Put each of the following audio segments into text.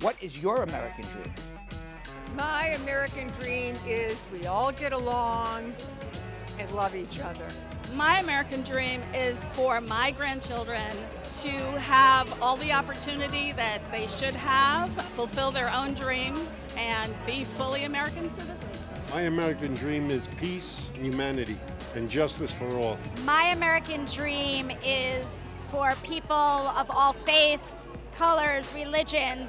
What is your American dream? My American dream is we all get along and love each other. My American dream is for my grandchildren to have all the opportunity that they should have, fulfill their own dreams, and be fully American citizens. My American dream is peace, humanity, and justice for all. My American dream is for people of all faiths, colors, religions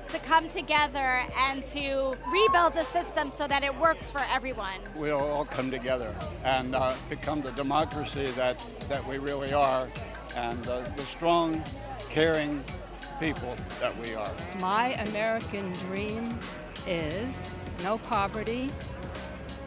to come together and to rebuild a system so that it works for everyone. We'll all come together and become the democracy that we really are, and the strong, caring people that we are. My American dream is no poverty,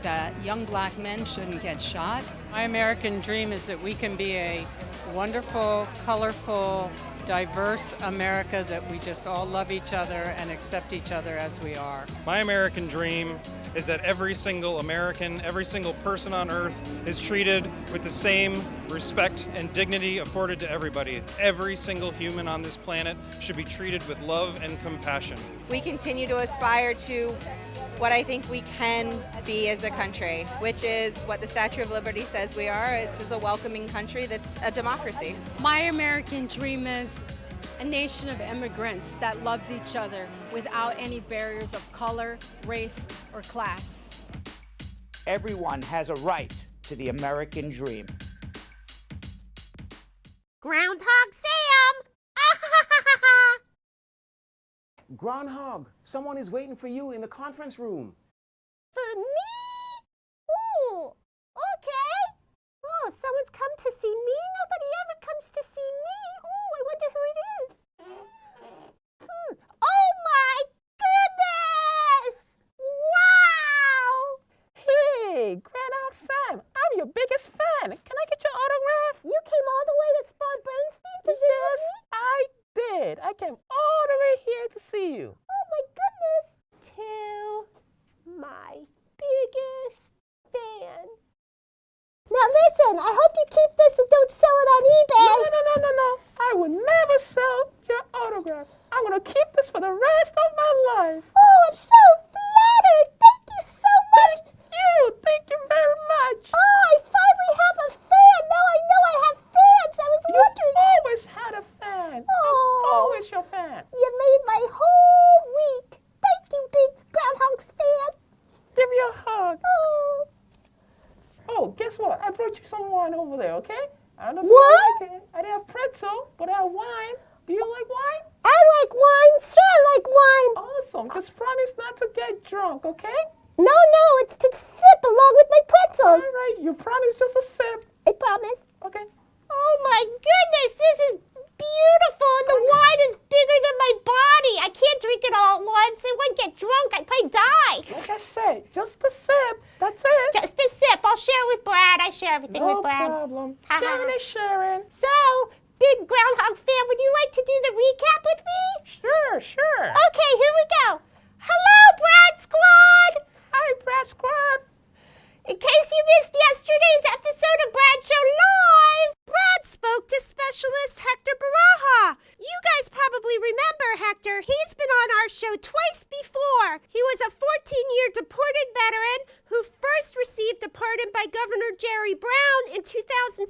that young black men shouldn't get shot. My American dream is that we can be a wonderful, colorful, diverse America, that we just all love each other and accept each other as we are. My American dream is that every single American, every single person on earth is treated with the same respect and dignity afforded to everybody. Every single human on this planet should be treated with love and compassion. We continue to aspire to what I think we can be as a country, which is what the Statue of Liberty says we are. It's just a welcoming country that's a democracy. My American dream is a nation of immigrants that loves each other without any barriers of color, race, or class. Everyone has a right to the American dream. Groundhog Sam! Groundhog, someone is waiting for you in the conference room. For me? Ooh, okay. Oh, someone's come to see me? Nobody ever comes to see me. Ooh, I wonder who it is. Oh my goodness! Wow! Hey, Groundhog Sam, I'm your biggest fan. Can I get your autograph? You came all the way to Spar Bernstein to visit me? I did. I came all the way here to see you. Oh my goodness! To my biggest fan. Now listen, I hope you keep this and don't sell it on eBay. No. I would never sell your autograph. I'm going to keep this for the rest of my life. Oh, I'm so flattered. Thank you so much. Thank you very much. Oh, I finally have a fan. Now I know I have fans. I was wondering. You always had a fan. Oh, I'm always your fan. You made my whole week. Thank you, big Groundhog fan. Give me a hug. Oh. Oh, guess what? I brought you some wine over there, okay? I don't know if what? you like it. I didn't have pretzel, but I have wine. Do you like wine? I like wine. Sure, I like wine. Awesome. Just promise not to get drunk, okay? No, it's to sip along with my pretzels. All right, you promise just a sip. I promise. Okay. Oh my goodness, this is beautiful, and the wine is bigger than my body. I can't drink it all at once. I wouldn't get drunk. I'd probably die. Like I said, just a sip. That's it. Just a sip. I'll share with Brad. I share everything with Brad. No problem. Sharing is sharing. So, big Groundhog fan, would you like to do the recap with me? Sure. Okay, here we go. Hello, Brad Squad. Hi, Brad Squad. In case you missed yesterday's episode of Brad Show Live, Brad spoke to specialist Hector Baraja. You guys probably remember Hector. He's been on our show twice before. He was a 14-year deported veteran who first received a pardon by Governor Jerry Brown in 2017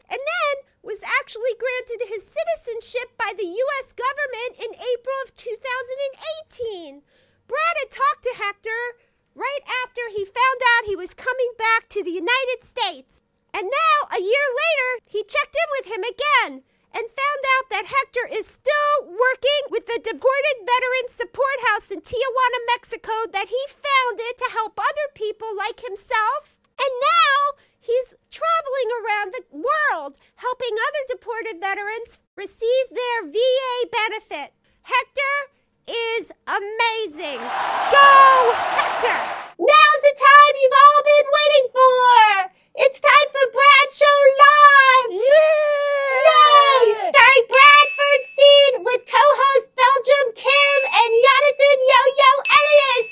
and then was actually granted his citizenship by the U.S. government in April of 2018. Brad had talked to Hector right after he found out he was coming back to the United States. And now, a year later, he checked in with him again and found out that Hector is still working with the Deported Veterans Support House in Tijuana, Mexico, that he founded to help other people like himself. And now, he's traveling around the world helping other deported veterans receive their VA benefit. Hector is amazing. Go, Hector! Now's the time you've all been waiting for. It's time for Brad Show Live. Yay! Starring Brad Bernstein with co-host Belgium Kim and Yonathan Yo-Yo Elias.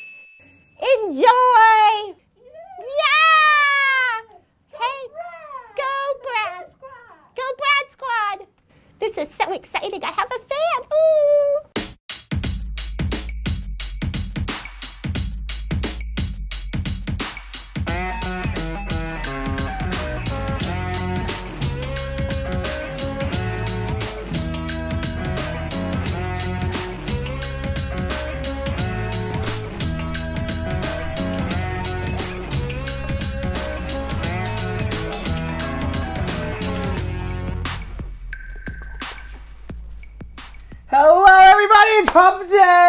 Enjoy. Yeah! Hey, go Brad. Go Brad Squad. This is so exciting. I have a fan. Ooh.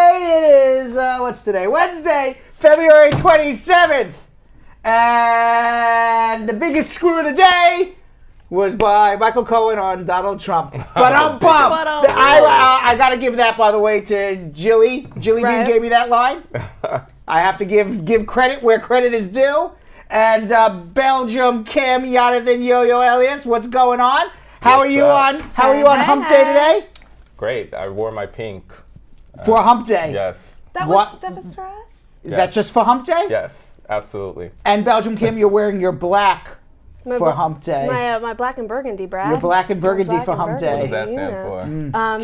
Today it is, what's today? Wednesday, February 27th. And the biggest screw of the day was by Michael Cohen on Donald Trump. But I'm pumped. I got to give that, by the way, to Jilly. Jilly Bean gave me that line. I have to give credit where credit is due. And Belgium, Kim, Yonathan, Yo-Yo, Elias, what's going on? How are you on Hump Day today? Great. I wore my pink. For Hump Day? Yes. That was for us? Is that just for Hump Day? Yes, absolutely. And Belgium, Kim, you're wearing your black for Hump Day. My black and burgundy, Brad. Your black and burgundy for Hump Day. What does that stand for?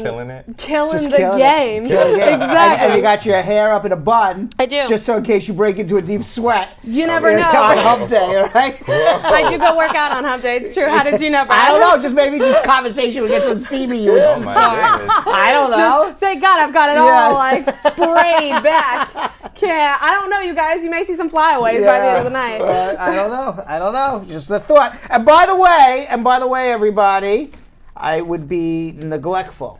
Killing it? Killing the game. Exactly. And you got your hair up in a bun. I do. Just so in case you break into a deep sweat. You never know. On Hump Day, all right? I do go work out on Hump Day. It's true. How did you know, Brad? I don't know. Just maybe just conversation would get so steamy you would just start. I don't know. Thank God I've got it all like sprayed back. I don't know, you guys. You may see some flyaways by the end of the night. I don't know. Just the thought. And by the way, everybody, I would be neglectful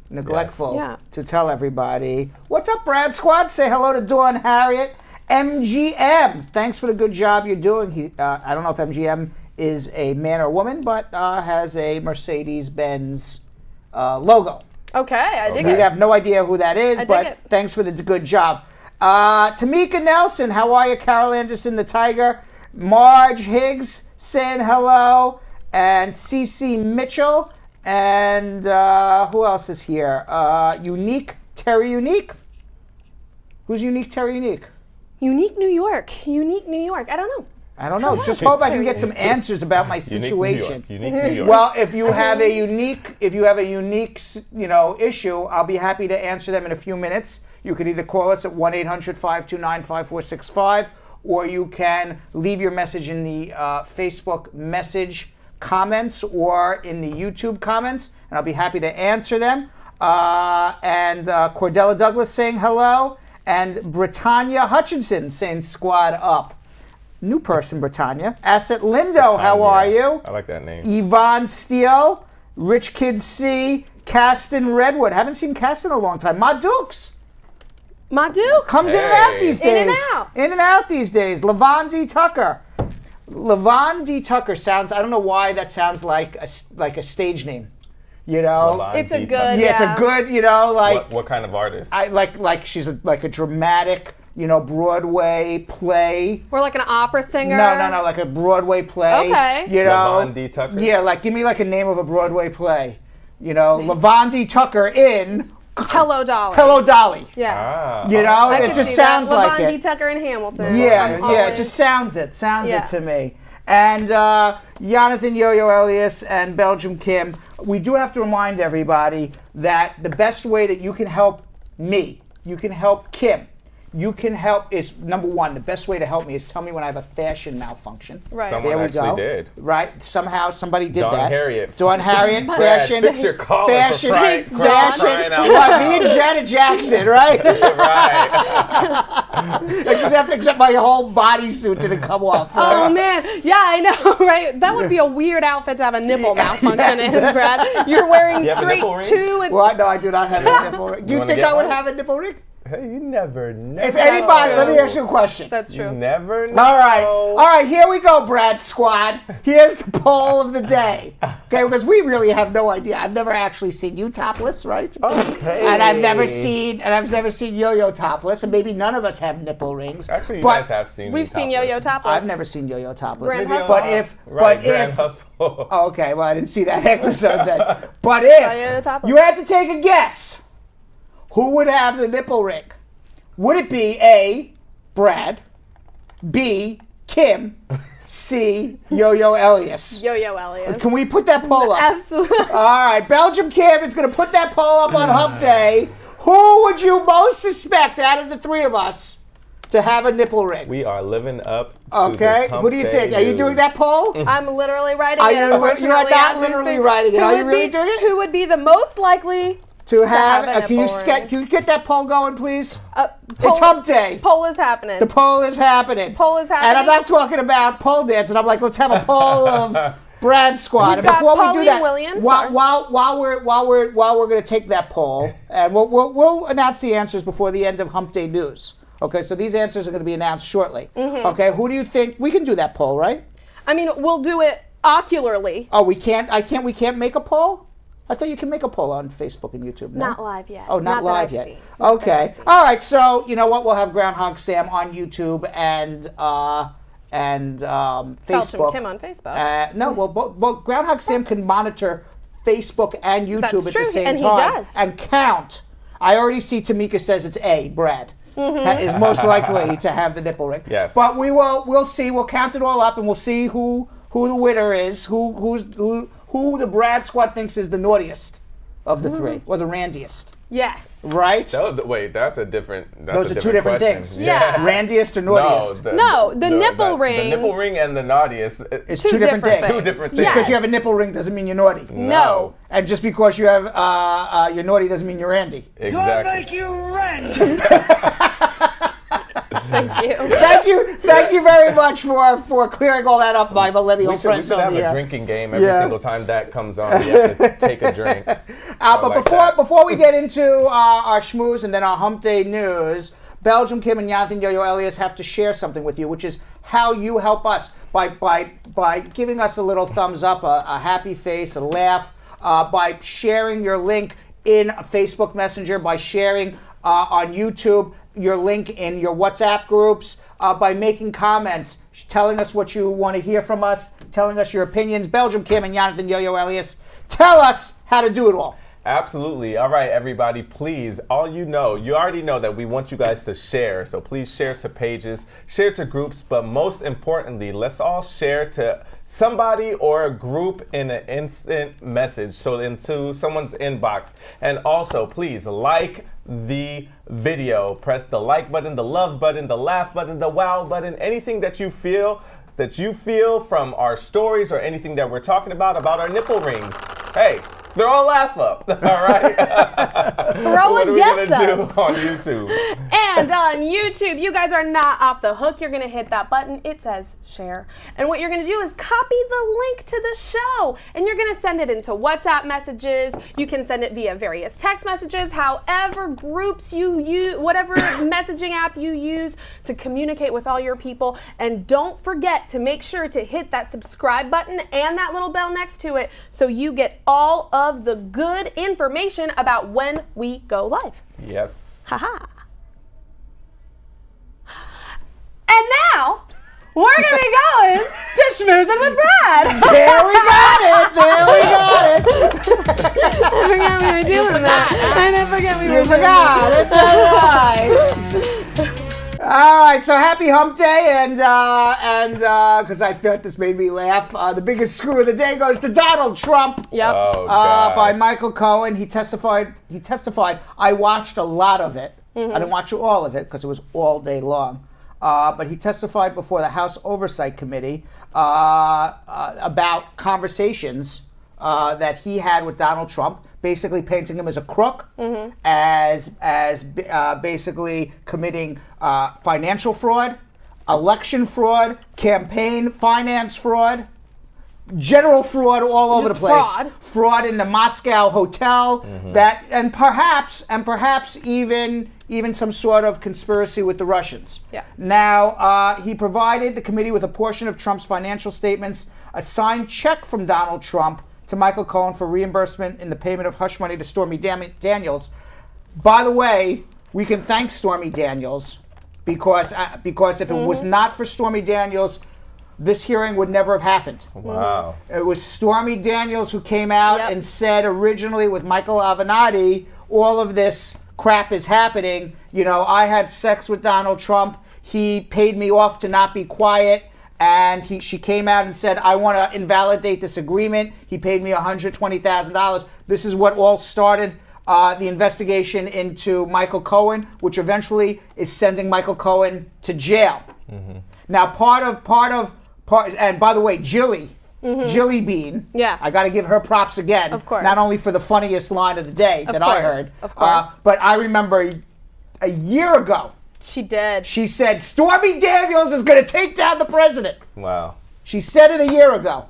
to tell everybody. What's up, Brad Squad? Say hello to Dawn Harriet. MGM. Thanks for the good job you're doing. I don't know if MGM is a man or woman, but has a Mercedes-Benz logo. Okay, I dig it. We have no idea who that is, but thanks for the good job. Tamika Nelson, how are you? Carol Anderson, the Tiger. Marge Higgs saying hello. And Cece Mitchell. And who else is here? Unique, Terry Unique. Who's Unique, Terry Unique? Unique New York. I don't know. Just hope I can get some answers about my situation. Unique New York. Well, if you have a unique, issue, I'll be happy to answer them in a few minutes. You can either call us at 1-800-529-5465, or you can leave your message in the Facebook message comments or in the YouTube comments, and I'll be happy to answer them. And Cordella Douglas saying hello, and Britannia Hutchinson saying squad up. New person, Britannia. Asset Lindo, how are you? I like that name. Yvonne Steele, Rich Kid C, Caston Redwood. Haven't seen Caston in a long time. Ma Dukes. Comes in and out these days. In and out these days. Levon D. Tucker. Levon D. Tucker sounds, I don't know why that sounds like a stage name. You know? It's a good, it's a good, What kind of artist? Like she's like a dramatic, Broadway play. We're like an opera singer. No, like a Broadway play. Okay. Levon D. Tucker? Yeah, give me a name of a Broadway play. Levon D. Tucker in Hello, Dolly. Hello, Dolly. Yeah. It just sounds like Levon it. D. Tucker in Hamilton. Yeah, it just sounds it to me. And Yonathan, Yo-Yo, Elias, and Belgium Kim, we do have to remind everybody that the best way that you can help me, you can help Kim, you can help is, number one, the best way to help me is tell me when I have a fashion malfunction. Right. Someone actually did. Right. Somehow somebody did that. Dawn Harriet, fashion. Fix your collar fashion. crying out What, loud. me and Janet Jackson, right? Right. except my whole bodysuit didn't come off. Oh, man. Yeah, I know, right? That would be a weird outfit to have a nipple malfunction in, Brad. You're wearing straight two. Well, no, I do not have a nipple ring. Do you think I would have a nipple ring? Hey, you never know. If anybody, let me ask you a question. That's true. You never know. All right, here we go, Brad Squad. Here's the poll of the day. Okay, because we really have no idea. I've never actually seen you topless, right? Okay. And I've never seen Yo-Yo topless, and maybe none of us have nipple rings. Actually, you guys have seen. We've seen Yo-Yo topless. I've never seen Yo-Yo topless. Grand Hustle. Grand Hustle. Oh, okay, well I didn't see that episode then. But if you had to take a guess, who would have the nipple ring? Would it be A, Brad, B, Kim, C, Yo-Yo Elias? Yo-Yo Elias. Can we put that poll up? Absolutely. All right, Belgium Kim is going to put that poll up on Hump Day. Who would you most suspect out of the three of us to have a nipple ring? We are living up to Okay, this what do you think? Are you doing that poll? I'm literally writing it. You are not literally writing it. Are you really doing it? Who would be the most likely to have a can you get that poll going, please? It's Hump Day. Poll is happening. The poll is happening. Poll is happening. And I'm not talking about pole dancing. I'm like, let's have a poll of Brad Squad. We've And got before we do Pauline that, Williams, while we're going to take that poll, and we'll announce the answers before the end of Hump Day News. Okay, so these answers are going to be announced shortly. Okay, who do you think we can do that poll, right? I mean, we'll do it ocularly. Oh, we can't. We can't make a poll. I thought you can make a poll on Facebook and YouTube. No? Not live yet. Oh, not live yet. Seen. Okay. All right. So you know what? We'll have Groundhog Sam on YouTube and Facebook. Belgium Kim on Facebook. No, well, Groundhog Sam can monitor Facebook and YouTube That's at true, the same and time. he does. And count. I already see Tamika says it's A, Brad. Is most likely to have the nipple ring. Yes. But we'll see. We'll count it all up and we'll see who the winner is, who the Brad Squad thinks is the naughtiest of the three, or the randiest. Yes. Right? Wait, that's a different. Those are two different question. things. Yeah. Randiest or naughtiest? The nipple ring. The nipple ring and the naughtiest. It's two different things. Two different Just things. because you have a nipple ring doesn't mean you're naughty. No. And just because you have you're naughty doesn't mean you're Randy. Exactly. Thank you. Thank you very much for clearing all that up, my millennial friends. We should have a drinking game every single time that comes on. We have to take a drink. But before we get into our schmooze and then our Hump Day News, Belgium Kim and Yonathan Yo-Yo Elias have to share something with you, which is how you help us by giving us a little thumbs up, a happy face, a laugh, by sharing your link in Facebook Messenger, by sharing on YouTube your link in your WhatsApp groups, by making comments, telling us what you want to hear from us, telling us your opinions. Belgium Kim and Yonathan Yo-Yo Elias, tell us how to do it all. Absolutely. All right, everybody, please, you already know that we want you guys to share. So please share to pages, share to groups, but most importantly, let's all share to somebody or a group in an instant message, so into someone's inbox. And also, please like the video. Press the like button, the love button, the laugh button, the wow button, anything that you feel from our stories or anything that we're talking about our nipple rings. Hey, throw a laugh up, all right? Throw a yes up. What are we going to do on YouTube? And on YouTube, you guys are not off the hook. You're going to hit that button. It says share. And what you're going to do is copy the link to the show. And you're going to send it into WhatsApp messages. You can send it via various text messages, however groups you use, whatever messaging app you use to communicate with all your people. And don't forget to make sure to hit that subscribe button and that little bell next to it so you get all of the good information about when we go live. Yes. Haha. And now, we're going to be going to Schmoozing with Brad. There we got it. I forgot we were doing that. I forgot we were doing that. It's all right. All right, so happy Hump Day, and because I thought this made me laugh, the biggest screw of the day goes to Donald Trump. Yep. By Michael Cohen. He testified. I watched a lot of it. I didn't watch all of it because it was all day long. But he testified before the House Oversight Committee about conversations that he had with Donald Trump, basically painting him as a crook, as basically committing financial fraud, election fraud, campaign finance fraud, general fraud all over the place. Fraud in the Moscow hotel, that and perhaps even some sort of conspiracy with the Russians. Yeah. Now, he provided the committee with a portion of Trump's financial statements, a signed check from Donald Trump to Michael Cohen for reimbursement in the payment of hush money to Stormy Daniels. By the way, we can thank Stormy Daniels because if it was not for Stormy Daniels, this hearing would never have happened. Wow. It was Stormy Daniels who came out and said originally with Michael Avenatti, all of this crap is happening. You know, I had sex with Donald Trump. He paid me off to not be quiet. And she came out and said, I want to invalidate this agreement. He paid me $120,000. This is what all started the investigation into Michael Cohen, which eventually is sending Michael Cohen to jail. Now, part of, and by the way, Jilly Bean. Yeah. I got to give her props again. Of course. Not only for the funniest line of the day I heard. Of course. But I remember a year ago, she did. She said, Stormy Daniels is going to take down the president. Wow. She said it a year ago.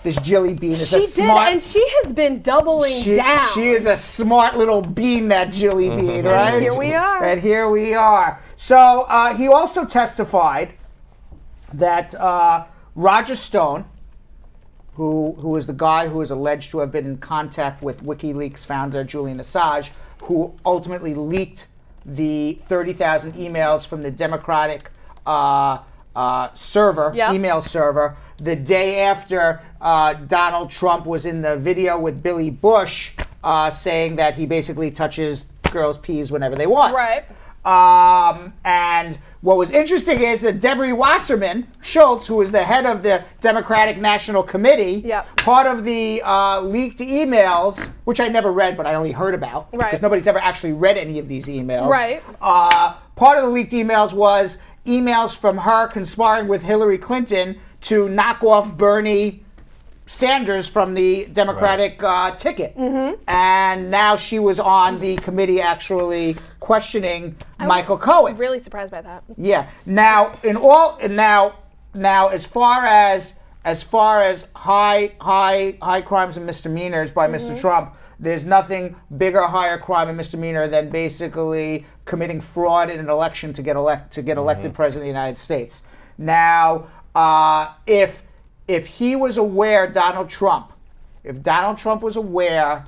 this Jilly Bean is She a did, smart. and she has been doubling down. She is a smart little bean, that Jilly Bean, right? And here we are. And here we are. So he also testified that Roger Stone, who is the guy who is alleged to have been in contact with WikiLeaks founder Julian Assange, who ultimately leaked the 30,000 emails from the Democratic server, email server, the day after Donald Trump was in the video with Billy Bush, saying that he basically touches girls' peas whenever they want. Right. And what was interesting is that Debbie Wasserman Schultz, who is the head of the Democratic National Committee, part of the leaked emails, which I never read, but I only heard about, because nobody's ever actually read any of these emails. Right. Part of the leaked emails was emails from her conspiring with Hillary Clinton to knock off Bernie Sanders from the Democratic ticket. And now she was on the committee actually questioning Michael Cohen. I'm really surprised by that. Yeah. Now as far as high crimes and misdemeanors by Mr. Trump, there's nothing bigger, higher crime and misdemeanor than basically committing fraud in an election to get elected president of the United States. Now, if he was aware, Donald Trump was aware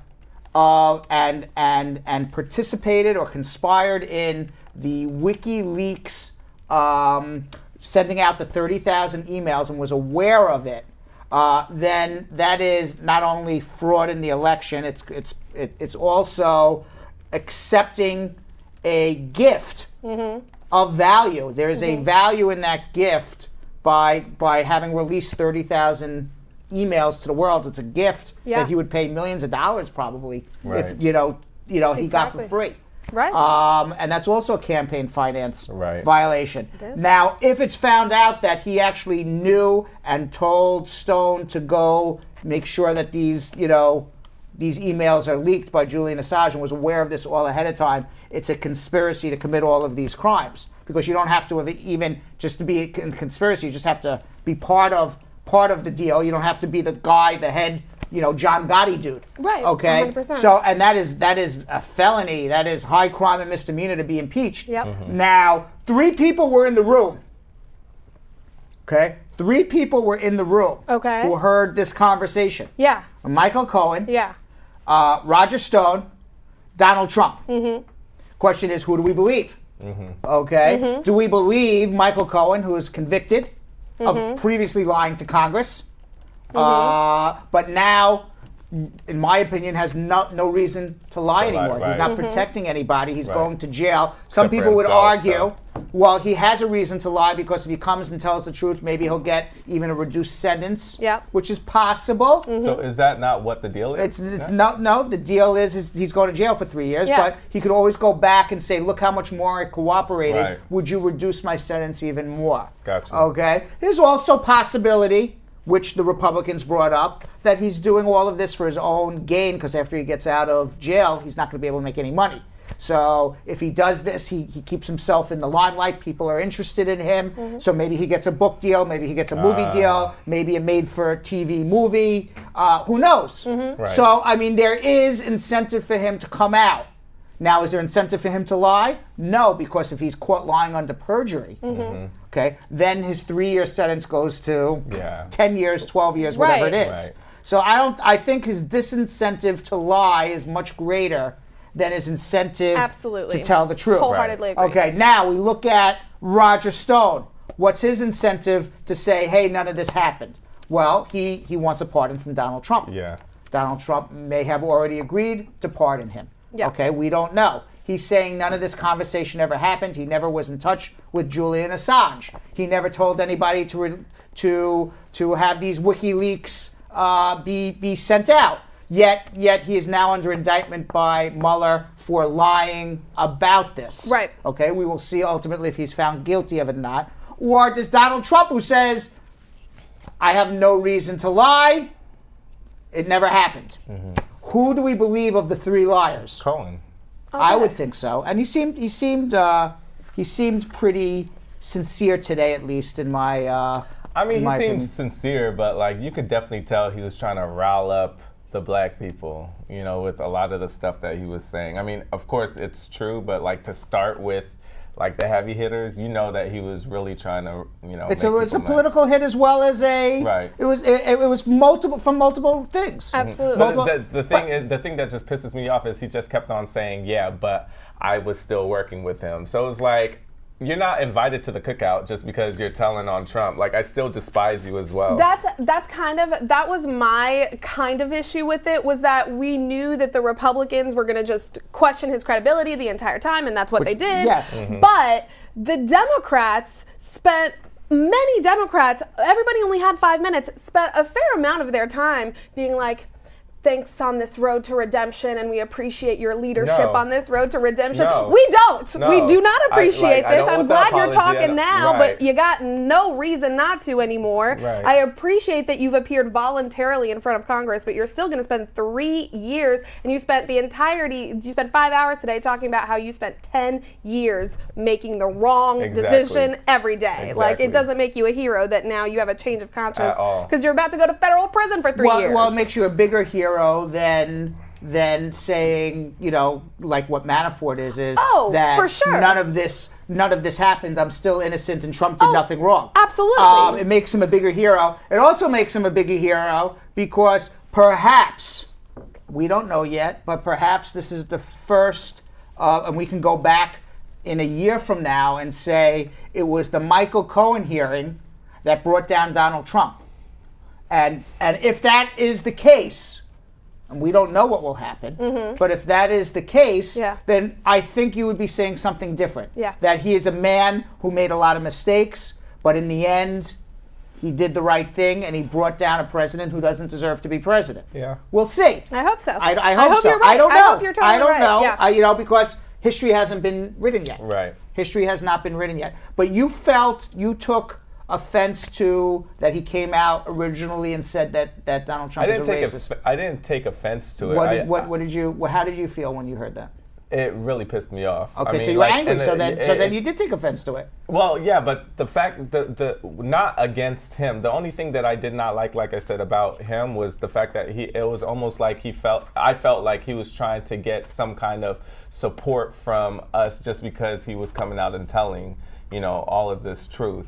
of and participated or conspired in the WikiLeaks sending out the 30,000 emails and was aware of it, then that is not only fraud in the election, it's also accepting a gift of value. There is a value in that gift by having released 30,000 emails to the world. It's a gift that he would pay millions of dollars probably if he got for free. Right. And that's also a campaign finance violation. Now, if it's found out that he actually knew and told Stone to go make sure that these emails are leaked by Julian Assange and was aware of this all ahead of time, it's a conspiracy to commit all of these crimes. Because you don't have to have even just to be in conspiracy, you just have to be part of the deal. You don't have to be the guy, the head, John Gotti dude. Right. Okay. 100%. So, and that is a felony. That is high crime and misdemeanor to be impeached. Yep. Now, 3 people were in the room. Okay. 3 people were in the room. Okay. Who heard this conversation. Yeah. Michael Cohen. Yeah. Roger Stone. Donald Trump. Question is, who do we believe? Okay. Do we believe Michael Cohen, who is convicted of previously lying to Congress, but now, in my opinion, has no reason to lie anymore? He's not protecting anybody. He's going to jail. Some people would argue, well, he has a reason to lie because if he comes and tells the truth, maybe he'll get even a reduced sentence, which is possible. So is that not what the deal is? It's no. The deal is he's going to jail for 3 years, but he could always go back and say, look how much more I cooperated. Right. Would you reduce my sentence even more? Gotcha. Okay. There's also possibility, which the Republicans brought up, that he's doing all of this for his own gain because after he gets out of jail, he's not going to be able to make any money. So if he does this, he keeps himself in the limelight. People are interested in him. So maybe he gets a book deal. Maybe he gets a movie deal. Maybe a made-for-TV movie. Who knows? Right. So, I mean, there is incentive for him to come out. Now, is there incentive for him to lie? No, because if he's caught lying under perjury, okay, then his 3-year sentence goes to 10 years, 12 years, whatever it is. Right. So I think his disincentive to lie is much greater than his incentive to tell the truth. Wholeheartedly agree. Okay, now we look at Roger Stone. What's his incentive to say, hey, none of this happened? Well, he wants a pardon from Donald Trump. Yeah. Donald Trump may have already agreed to pardon him. Yeah. Okay, we don't know. He's saying none of this conversation ever happened. He never was in touch with Julian Assange. He never told anybody to have these WikiLeaks be sent out. Yet he is now under indictment by Mueller for lying about this. Right. Okay, we will see ultimately if he's found guilty of it or not. Or does Donald Trump, who says, I have no reason to lie, it never happened. Who do we believe of the 3 liars? Cohen. I would think so. And he seemed pretty sincere today, at least in my I mean, he seems sincere, but like you could definitely tell he was trying to rile up the black people, you know, with a lot of the stuff that he was saying. I mean, of course it's true, but like to start with, like the heavy hitters, you know that he was really trying to, you know. It was a political hit as well as a. Right. It was multiple from multiple things. Absolutely. But the thing that just pisses me off is he just kept on saying, yeah, but I was still working with him. So it's like, you're not invited to the cookout just because you're telling on Trump. Like, I still despise you as well. That was my kind of issue with it, was that we knew that the Republicans were going to just question his credibility the entire time, and that's what they did. Yes. But the Democrats many Democrats, everybody only had 5 minutes, spent a fair amount of their time being like, thanks on this road to redemption, and we appreciate your leadership on this road to redemption. No. We don't. No. We do not appreciate this. I'm glad you're apology. talking now, Right. but you got no reason not to anymore. Right. I appreciate that you've appeared voluntarily in front of Congress, but you're still going to spend 3 years, and you spent 5 hours today talking about how you spent 10 years making the wrong decision every day. Like, it doesn't make you a hero that now you have a change of conscience because you're about to go to federal prison for 3 years. Well, it makes you a bigger hero than saying, you know, like what Manafort is that for sure. none of this happened. I'm still innocent and Trump did nothing wrong. Absolutely. It makes him a bigger hero. It also makes him a bigger hero because perhaps, we don't know yet, but perhaps this is the first, and we can go back in a year from now and say it was the Michael Cohen hearing that brought down Donald Trump. And if that is the case, and we don't know what will happen, but if that is the case, then I think you would be saying something different. Yeah. That he is a man who made a lot of mistakes, but in the end, he did the right thing and he brought down a president who doesn't deserve to be president. Yeah. We'll see. I hope so. I hope so. You're right. I don't know. I hope you're totally I don't right. know. Yeah. You know, because history hasn't been written yet. Right. History has not been written yet. But you took offense to that he came out originally and said that Donald Trump is a racist. I didn't take offense to it. How did you feel when you heard that? It really pissed me off. Okay, I mean, so you were angry. So then you did take offense to it. Well, yeah, but the fact the not against him. The only thing that I did not like I said about him was the fact that it was almost like I felt like he was trying to get some kind of support from us just because he was coming out and telling, you know, all of this truth.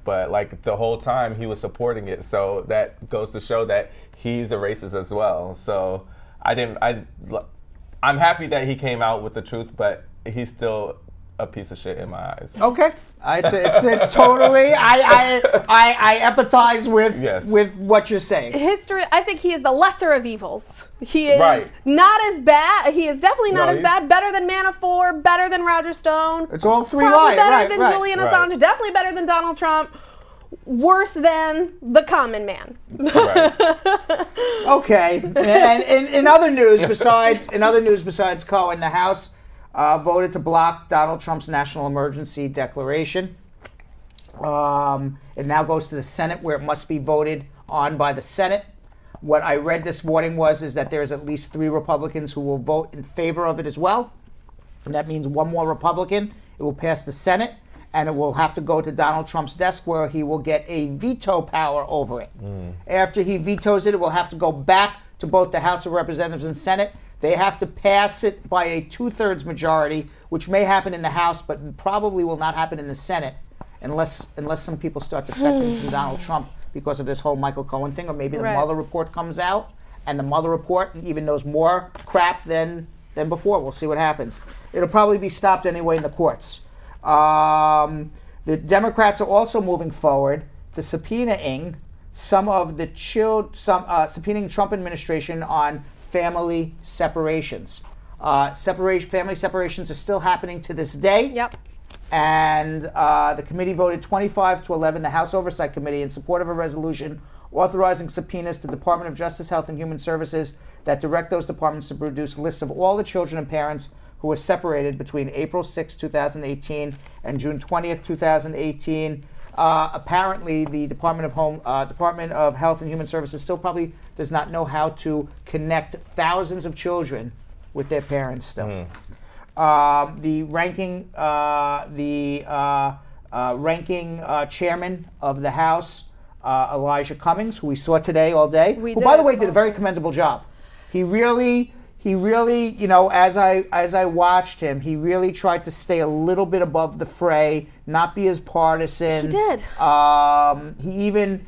But like the whole time he was supporting it. So that goes to show that he's a racist as well. So I'm happy that he came out with the truth, but he's still a piece of shit in my eyes. Okay, it's totally. I empathize with what you're saying. History. I think he is the lesser of evils. He is not as bad. He is definitely not as bad. Better than Manafort. Better than Roger Stone. It's all three Probably lies. better than Julian Assange. Definitely better than Donald Trump. Worse than the common man. Okay. And in other news besides Cohen, the House voted to block Donald Trump's national emergency declaration. It now goes to the Senate, where it must be voted on by the Senate. What I read this morning is that there's at least 3 Republicans who will vote in favor of it as well. And that means one more Republican. It will pass the Senate, and it will have to go to Donald Trump's desk, where he will get a veto power over it. After he vetoes it, it will have to go back to both the House of Representatives and Senate. They have to pass it by a 2/3 majority, which may happen in the House, but probably will not happen in the Senate unless some people start defecting from Donald Trump because of this whole Michael Cohen thing, or maybe the Mueller report comes out, and the Mueller report even knows more crap than before. We'll see what happens. It'll probably be stopped anyway in the courts. The Democrats are also moving forward to subpoenaing subpoenaing Trump administration on family separations. Family separations are still happening to this day. Yep. And the committee voted 25-11, the House Oversight Committee, in support of a resolution authorizing subpoenas to the Department of Justice, Health and Human Services that direct those departments to produce lists of all the children and parents who were separated between April 6, 2018 and June 20th, 2018. Apparently, the Department of Health and Human Services still probably does not know how to connect thousands of children with their parents still. The ranking chairman of the House Elijah Cummings, who we saw today all day, We who, by the did. way, did a very commendable job. He really, you know, as I watched him, he really tried to stay a little bit above the fray, not be as partisan. He did.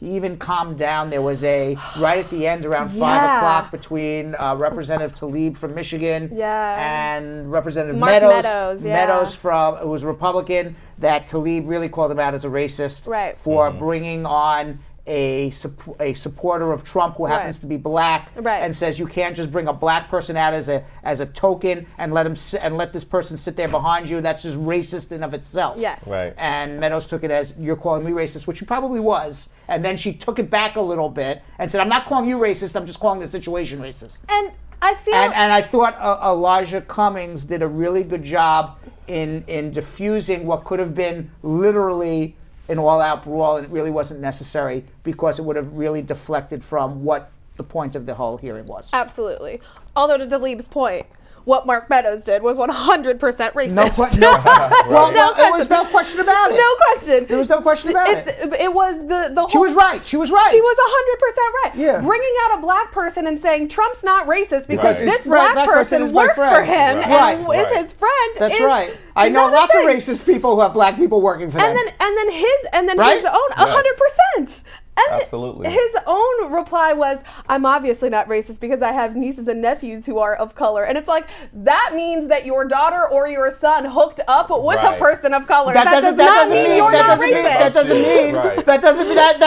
He even calmed down. There was a right at the end around 5 o'clock between Representative Tlaib from Michigan and Representative Mark Meadows, Meadows from who was Republican. That Tlaib really called him out as a racist for bringing on a supporter of Trump who happens to be black and says you can't just bring a black person out as a token and let this person sit there behind you. That's just racist in of itself. Yes. Right. And Meadows took it as you're calling me racist, which he probably was. And then she took it back a little bit and said, I'm not calling you racist. I'm just calling the situation racist. And I feel and I thought Elijah Cummings did a really good job in diffusing what could have been literally an all-out brawl, and it really wasn't necessary because it would have really deflected from what the point of the whole hearing was. Absolutely. Although to Tlaib's point, what Mark Meadows did was 100% racist. No question. Well, there was no question about it. No question. There was no question about it. It was the whole. She was right. She was right. She was 100% right. Yeah. Bringing out a black person and saying Trump's not racist because Right. this His friend- black that person person is my works for friend. him Right. and Right. is his friend. That's is right. I know not a lots of thing. racist people who have black people working for them. And then his Right? own 100%. And Absolutely. his own reply was, I'm obviously not racist because I have nieces and nephews who are of color. And it's like, that means that your daughter or your son hooked up with a person of color. That does not mean you're not racist. That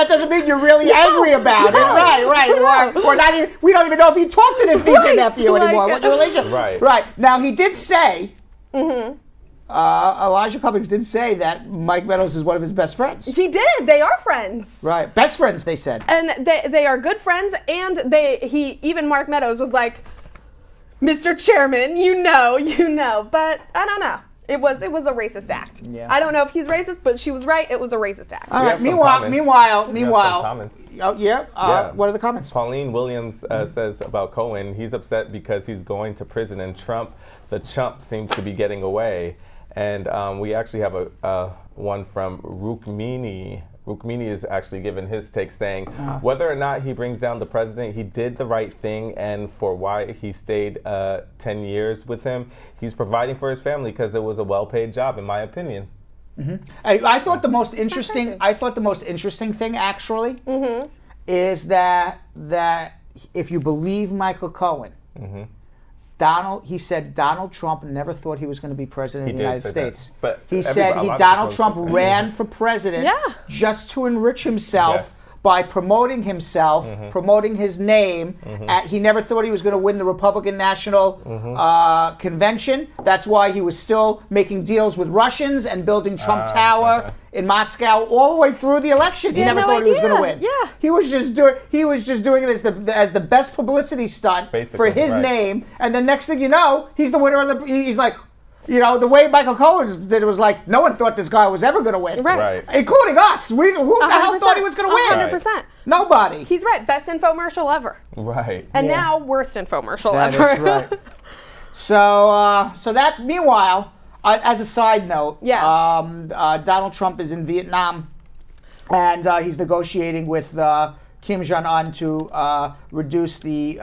doesn't mean you're really angry about it. Right. Or not even, we don't even know if you talk to this niece or nephew anymore. What your relationship? Right. Now he did say, Elijah Cummings did say that Mike Meadows is one of his best friends. He did. They are friends. Right. Best friends, they said. And they are good friends. And even Mark Meadows was like, Mr. Chairman, you know. But I don't know. It was a racist act. Yeah. I don't know if he's racist, but she was right. It was a racist act. All right. Meanwhile. Comments. What are the comments? Pauline Williams says about Cohen, he's upset because he's going to prison and the chump seems to be getting away. And we actually have a one from Rukmini. Rukmini is actually given his take saying, whether or not he brings down the president, he did the right thing, and for why he stayed 10 years with him, he's providing for his family because it was a well-paid job, in my opinion. Mm-hmm. I thought the most interesting. I thought the most interesting thing actually is that if you believe Michael Cohen, he said Donald Trump never thought he was going to be president of the United States. But he said Donald Trump ran for president just to enrich himself by promoting himself, promoting his name. He never thought he was going to win the Republican National Convention. That's why he was still making deals with Russians and building Trump Tower in Moscow all the way through the election. He never thought he was going to win. Yeah. He was just doing it as the best publicity stunt for his name. And the next thing you know, he's the winner of he's like, you know, the way Michael Cohen did it was like, no one thought this guy was ever going to win. Right. Including us. Who the hell thought he was going to win? 100%. Nobody. He's right. Best infomercial ever. Right. And now, worst infomercial That ever. is right. So that, meanwhile, as a side note, Donald Trump is in Vietnam, and he's negotiating with Kim Jong-un to reduce the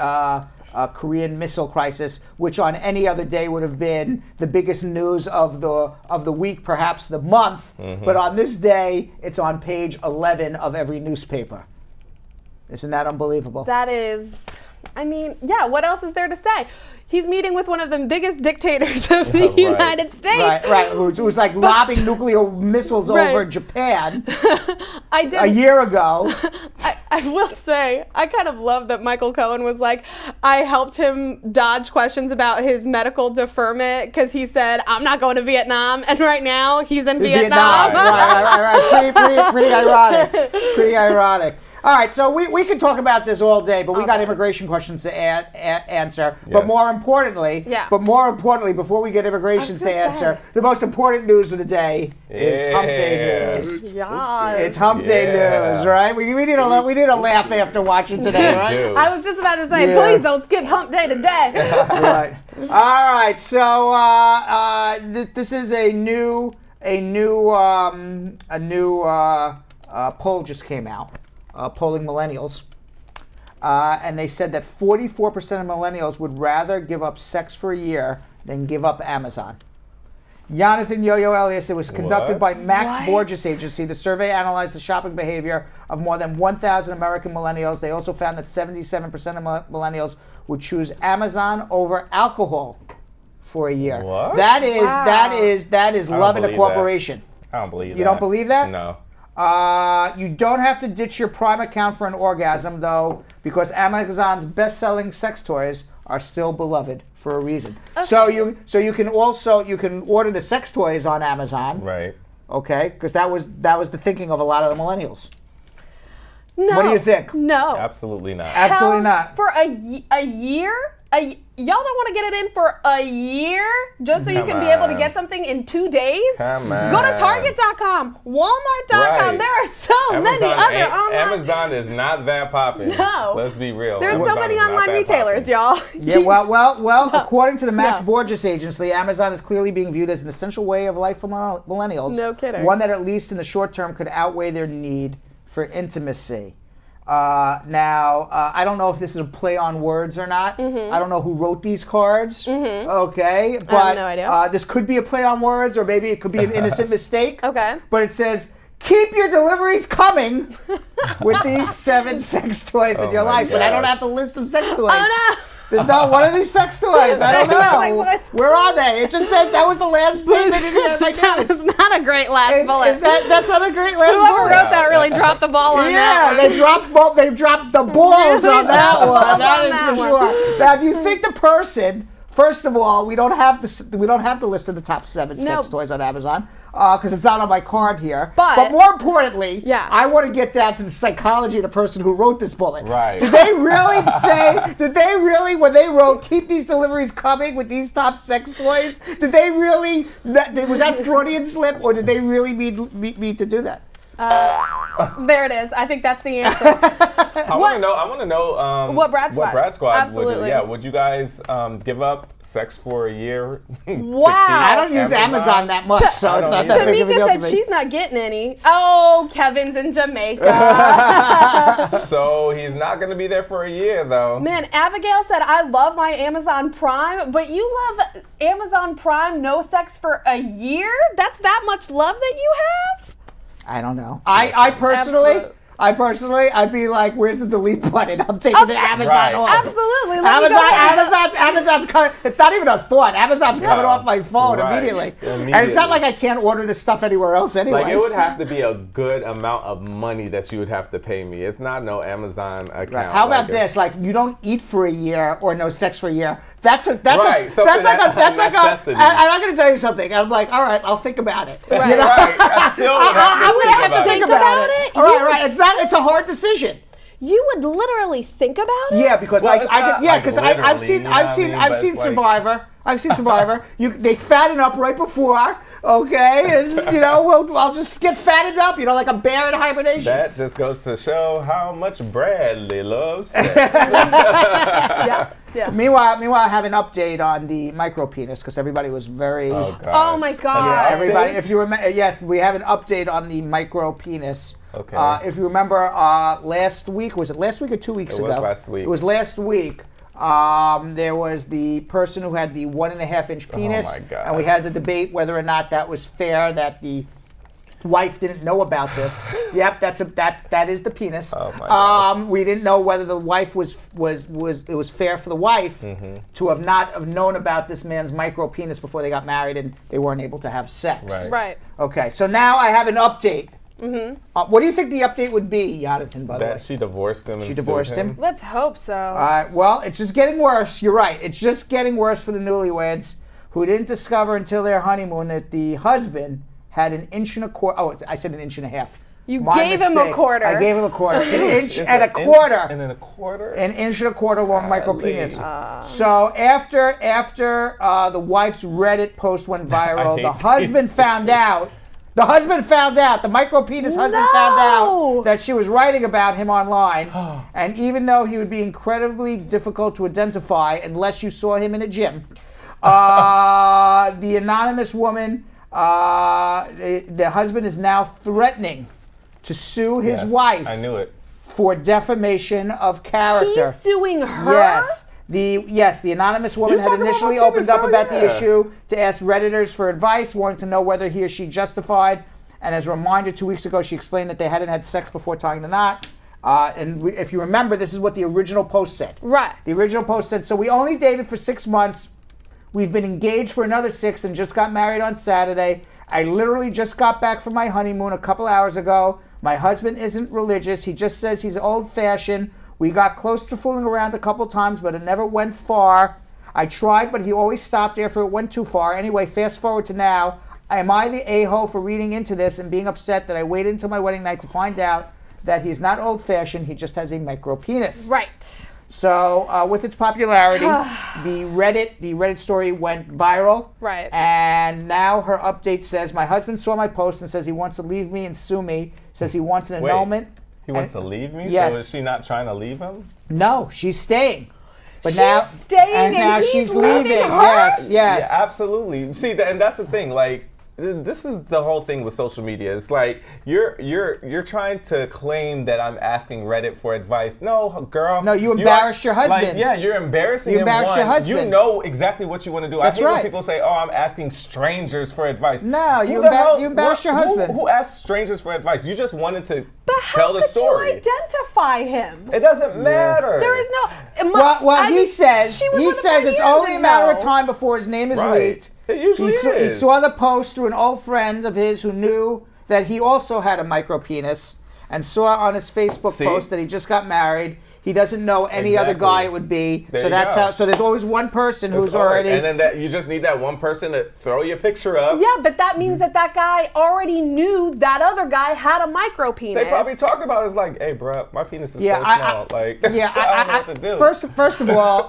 Korean missile crisis, which on any other day would have been the biggest news of the week, perhaps the month. But on this day, it's on page 11 of every newspaper. Isn't that unbelievable? That is, what else is there to say? He's meeting with one of the biggest dictators of the United States. Right, who's like lobbing nuclear missiles over Japan a year ago. I will say, I kind of love that Michael Cohen was like, I helped him dodge questions about his medical deferment because he said, I'm not going to Vietnam. And right now, he's in Vietnam. Right. Pretty ironic. All right, so we could talk about this all day, but we got immigration questions to answer. Yes. But more importantly, before we get immigrations to answer, the most important news of the day is Hump Day news. Yeah. It's Hump Day news, right? We need a laugh after watching today, right? I was just about to say, please don't skip Hump Day today. Right. All right. So this is a new a new poll just came out, polling millennials, and they said that 44% of millennials would rather give up sex for a year than give up Amazon. Yonathan Yo-Yo Elias, it was conducted by Max Borges Agency. The survey analyzed the shopping behavior of more than 1,000 American millennials. They also found that 77% of millennials would choose Amazon over alcohol for a year. What? That is love in a corporation. I don't believe that. You don't believe that? No. You don't have to ditch your Prime account for an orgasm, though, because Amazon's best-selling sex toys are still beloved for a reason. Okay. So you can order the sex toys on Amazon, right? Okay, because that was the thinking of a lot of the millennials. No. What do you think? No. Absolutely not. Absolutely not. For a year? Y'all don't want to get it in for a year just so you can be able to get something in 2 days? Come on. Go to Target.com, Walmart.com. Right. There are so many other online. Amazon is not that popping. No. Let's be real. There's Amazon so many is not online that retailers, popping. y'all. Yeah, well, according to the Max Borges Agency, Amazon is clearly being viewed as an essential way of life for millennials. No kidding. One that, at least in the short term, could outweigh their need for intimacy. Now, I don't know if this is a play on words or not. I don't know who wrote these cards. Okay, but I have no idea. This could be a play on words, or maybe it could be an innocent mistake. Okay. But it says, keep your deliveries coming with these 7 sex toys in your life. But I don't have the list of sex toys. Oh, no. There's not one of these sex toys. I don't know. Where are they? It just says that was the last statement in here. That was not a great last bullet. That's not a great last bullet. Whoever wrote that really dropped the ball on that one. They dropped the balls on that one. That is for sure. Now, do you think the person? First of all, we don't have the list of the top 7 sex toys on Amazon because it's not on my card here. But more importantly, I want to get down to the psychology of the person who wrote this bullet. Right. Did they really say? Did they really, when they wrote "keep these deliveries coming with these top sex toys"? Did they really? Was that Freudian slip, or did they really mean to do that? There it is. I think that's the answer. I want to know what Brad Squad. Absolutely. Would you guys give up sex for a year? Wow. I don't use Amazon that much, so it's not that big of a deal to Tamika me. said she's not getting any. Oh, Kevin's in Jamaica. So he's not going to be there for a year, though. Man, Abigail said, I love my Amazon Prime, but you love Amazon Prime, no sex for a year? That's that much love that you have? I don't know. I personally, I'd be like, "Where's the delete button? I'm taking the Amazon off." Absolutely. Amazon's coming. It's not even a thought. Amazon's coming off my phone immediately. And it's not like I can't order this stuff anywhere else anyway. Like, it would have to be a good amount of money that you would have to pay me. It's not no Amazon account. Right. How about this? Like, you don't eat for a year or no sex for a year. That's like a necessity. I'm not going to tell you something. I'm like, all right, I'll think about it. Right. You know? I still would I'm going to have to think about it. All right. It's a hard decision. You would literally think about it? Yeah, because I've seen Survivor. I've seen Survivor. They fatten up right before. Okay, and I'll just get fattened up, like a bear in hibernation. That just goes to show how much Bradley loves sex. Yeah. Meanwhile, I have an update on the micro penis because everybody was very. Oh my God! Everybody, if you remember, yes, we have an update on the micro penis. Okay. If you remember, last week, was it last week or 2 weeks ago? It was last week. It was last week. There was the person who had the 1.5-inch penis, and we had the debate whether or not that was fair that the wife didn't know about this. Yep, that is the penis. Oh my God. We didn't know whether the wife was it was fair for the wife to have not have known about this man's micro penis before they got married and they weren't able to have sex. Right. Okay, so now I have an update. What do you think the update would be, Yonathan, by the way? That she divorced him. She divorced him? Let's hope so. All right, well, it's just getting worse. You're right. It's just getting worse for the newlyweds who didn't discover until their honeymoon that the husband had 1.25 inches. Oh, I said 1.5 inches. You gave him a quarter. I gave him a quarter. 1.25 inches. And a quarter. 1.25 inches long micro penis. So after the wife's Reddit post went viral, the husband found out. The husband found out, the micro penis husband found out that she was writing about him online. And even though he would be incredibly difficult to identify unless you saw him in a gym, the anonymous woman The husband is now threatening to sue his wife. I knew it. For defamation of character. He's suing her? Yes. The anonymous woman had initially opened up about the issue to ask Redditors for advice, wanting to know whether he or she justified. And as a reminder, 2 weeks ago, she explained that they hadn't had sex before tying the knot. If you remember, this is what the original post said. Right. The original post said, so we only dated for 6 months. We've been engaged for another 6 and just got married on Saturday. I literally just got back from my honeymoon a couple hours ago. My husband isn't religious. He just says he's old-fashioned. We got close to fooling around a couple times, but it never went far. I tried, but he always stopped after it went too far. Anyway, fast forward to now. Am I the a-hole for reading into this and being upset that I waited until my wedding night to find out that he's not old-fashioned, he just has a micro penis? Right. So with its popularity, the Reddit story went viral. Right. And now her update says, my husband saw my post and says he wants to leave me and sue me. Says he wants an annulment. He wants to leave me? Yes. So is she not trying to leave him? No, she's staying. But she's now, staying and now he's she's leaving leaving. her? Yes, yes. Yeah, absolutely. See, and that's the thing. Like, this is the whole thing with social media. It's like you're trying to claim that I'm asking Reddit for advice. No, girl. No, you embarrassed your husband. Like, yeah, you're embarrassing him. You embarrassed your husband. You know exactly what you want to do. That's I hate right. when people say, "Oh, I'm asking strangers for advice." No, you embarrassed your husband. Who asked strangers for advice? You just wanted to tell the story. But how could you identify him? It doesn't matter. There is no. Well, he says it's only a matter of ago. time before his name is leaked. It usually He saw the post through an old friend of his who knew that he also had a micro penis and saw on his Facebook post that he just got married. He doesn't know any other guy it would be. There so you that's go. how. So there's always one person who's already. And then you just need that one person to throw your picture up. Yeah, but that means that guy already knew that other guy had a micro penis. They probably talk about it. It's like, hey, bro, my penis is so small. I don't know what to do.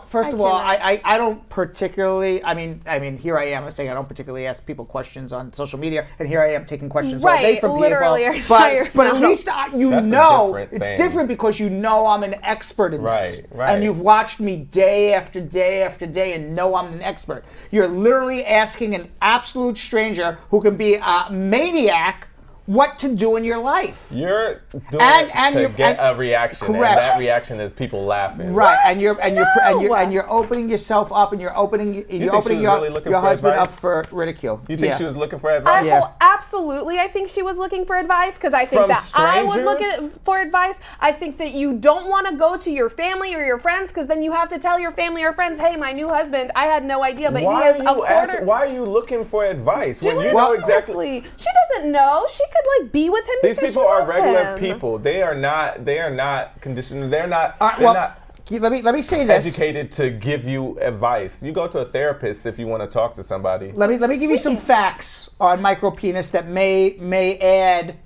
First of all, I don't particularly. I mean, here I am saying I don't particularly ask people questions on social media, and here I am taking questions all day from literally people. But at least it's different because you know I'm an expert in this. Right. And you've watched me day after day after day and know I'm an expert. You're literally asking an absolute stranger who can be a maniac what to do in your life. You're doing it to get a reaction, correct. And that reaction is people laughing. Right, and you're opening yourself up, and you're opening your husband up for ridicule. You think she was looking for advice? Absolutely, I think she was looking for advice because I think From that I would strangers? look for advice. I think that you don't want to go to your family or your friends because then you have to tell your family or friends, "Hey, my new husband, I had no idea, but he has a quarter." Why are you looking for advice when you know know exactly? She doesn't know. She could be with him. These because people she are loves regular him. people. They are not conditioned. They're not. Let me say this. Educated to give you advice. You go to a therapist if you want to talk to somebody. Let me give you some facts on micropenis that may add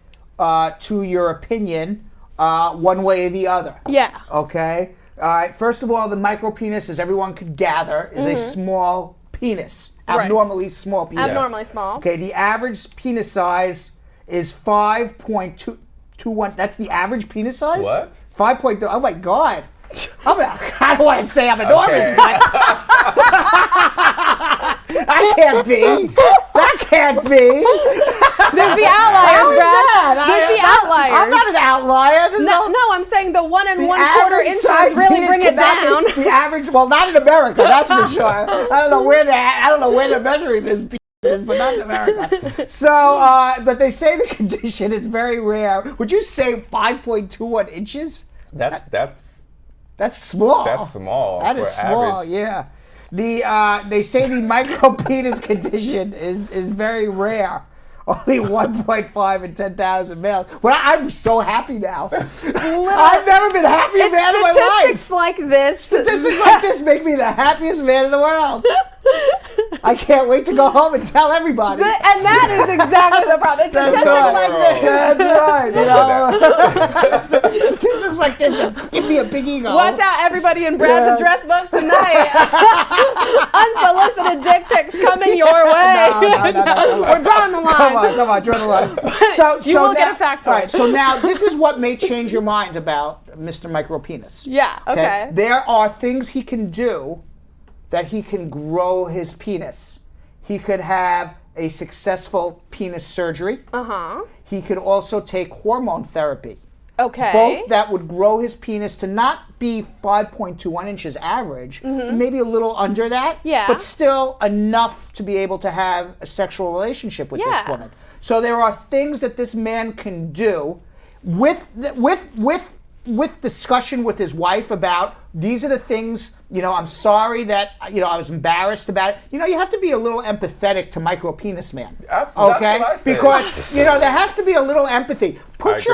to your opinion one way or the other. Yeah. Okay. All right. First of all, the micropenis, as everyone could gather, is a small penis. Right. Abnormally small penis. Abnormally small. Okay. The average penis size is 5.21. That's the average penis size? What? 5.2. Oh my God. I don't want to say I'm enormous, but I can't be. That can't be. There's the outliers, Brad. There's the outliers. I'm not an outlier. No, I'm saying the 1 1/4 inches really bring it down. The average, well, not in America, that's for sure. I don't know where they're measuring this. But not in America. So, but they say the condition is very rare. Would you say 5.21 inches? That's small. That's small. That is small. Average. Yeah. They say the micropenis condition is very rare. Only 1.5 in 10,000 males. Well, I'm so happy now. I've never been happier man in my life. Statistics like this. Statistics like this make me the happiest man in the world. I can't wait to go home and tell everybody. And that is exactly the problem. Statistics like this. That's right. Statistics like this that give me a big ego. Watch out, everybody in Brad's address book tonight. Unsolicited dick pics coming your way. No. We're drawing the line. Come on, draw the line. You will get a factoid. All right, so now this is what may change your mind about Mr. Micropenis. Yeah, okay. There are things he can do that he can grow his penis. He could have a successful penis surgery. Uh-huh. He could also take hormone therapy. Okay. Both that would grow his penis to not be 5.21 inches average, maybe a little under that, but still enough to be able to have a sexual relationship with this woman. So there are things that this man can do with discussion with his wife about these are the things, I'm sorry that, I was embarrassed about it. You have to be a little empathetic to micro penis man. Absolutely. Okay? That's what I say. Because, there has to be a little empathy. Put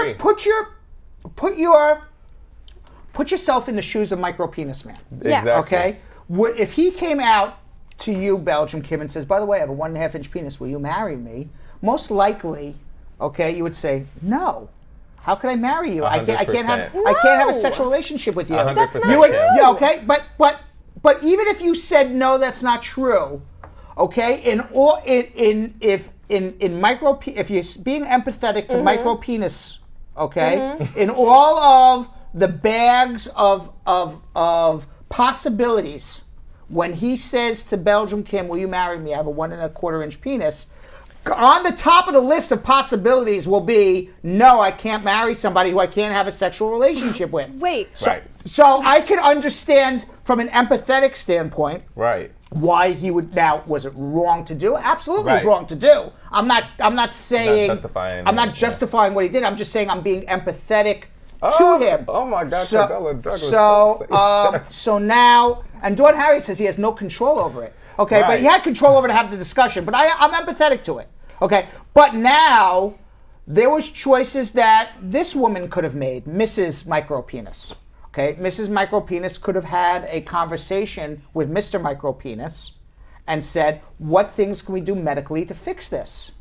yourself in the shoes of micro penis man. Exactly. Okay? If he came out to you, Belgium Kim, and says, by the way, I have a 1.5 inch penis, will you marry me? Most likely, you would say, no. How could I marry you? I can't have a sexual relationship with you. 100%. That's not true. Okay? But even if you said no, that's not true. Okay? If you're being empathetic to micro penis, okay, in all of the bags of possibilities, when he says to Belgium Kim, will you marry me? I have a 1.25 inch penis. On the top of the list of possibilities will be, no, I can't marry somebody who I can't have a sexual relationship with. Wait. So I can understand from an empathetic standpoint why he would. Now, was it wrong to do? Absolutely, it's wrong to do. I'm not saying I'm not justifying what he did. I'm just saying I'm being empathetic to him. Oh my God, so now, and Dawn Harriet says he has no control over it. Okay, but he had control over to have the discussion. But I'm empathetic to it. Okay, but now there was choices that this woman could have made, Mrs. Micropenis. Okay, Mrs. Micropenis could have had a conversation with Mr. Micropenis and said, what things can we do medically to fix this?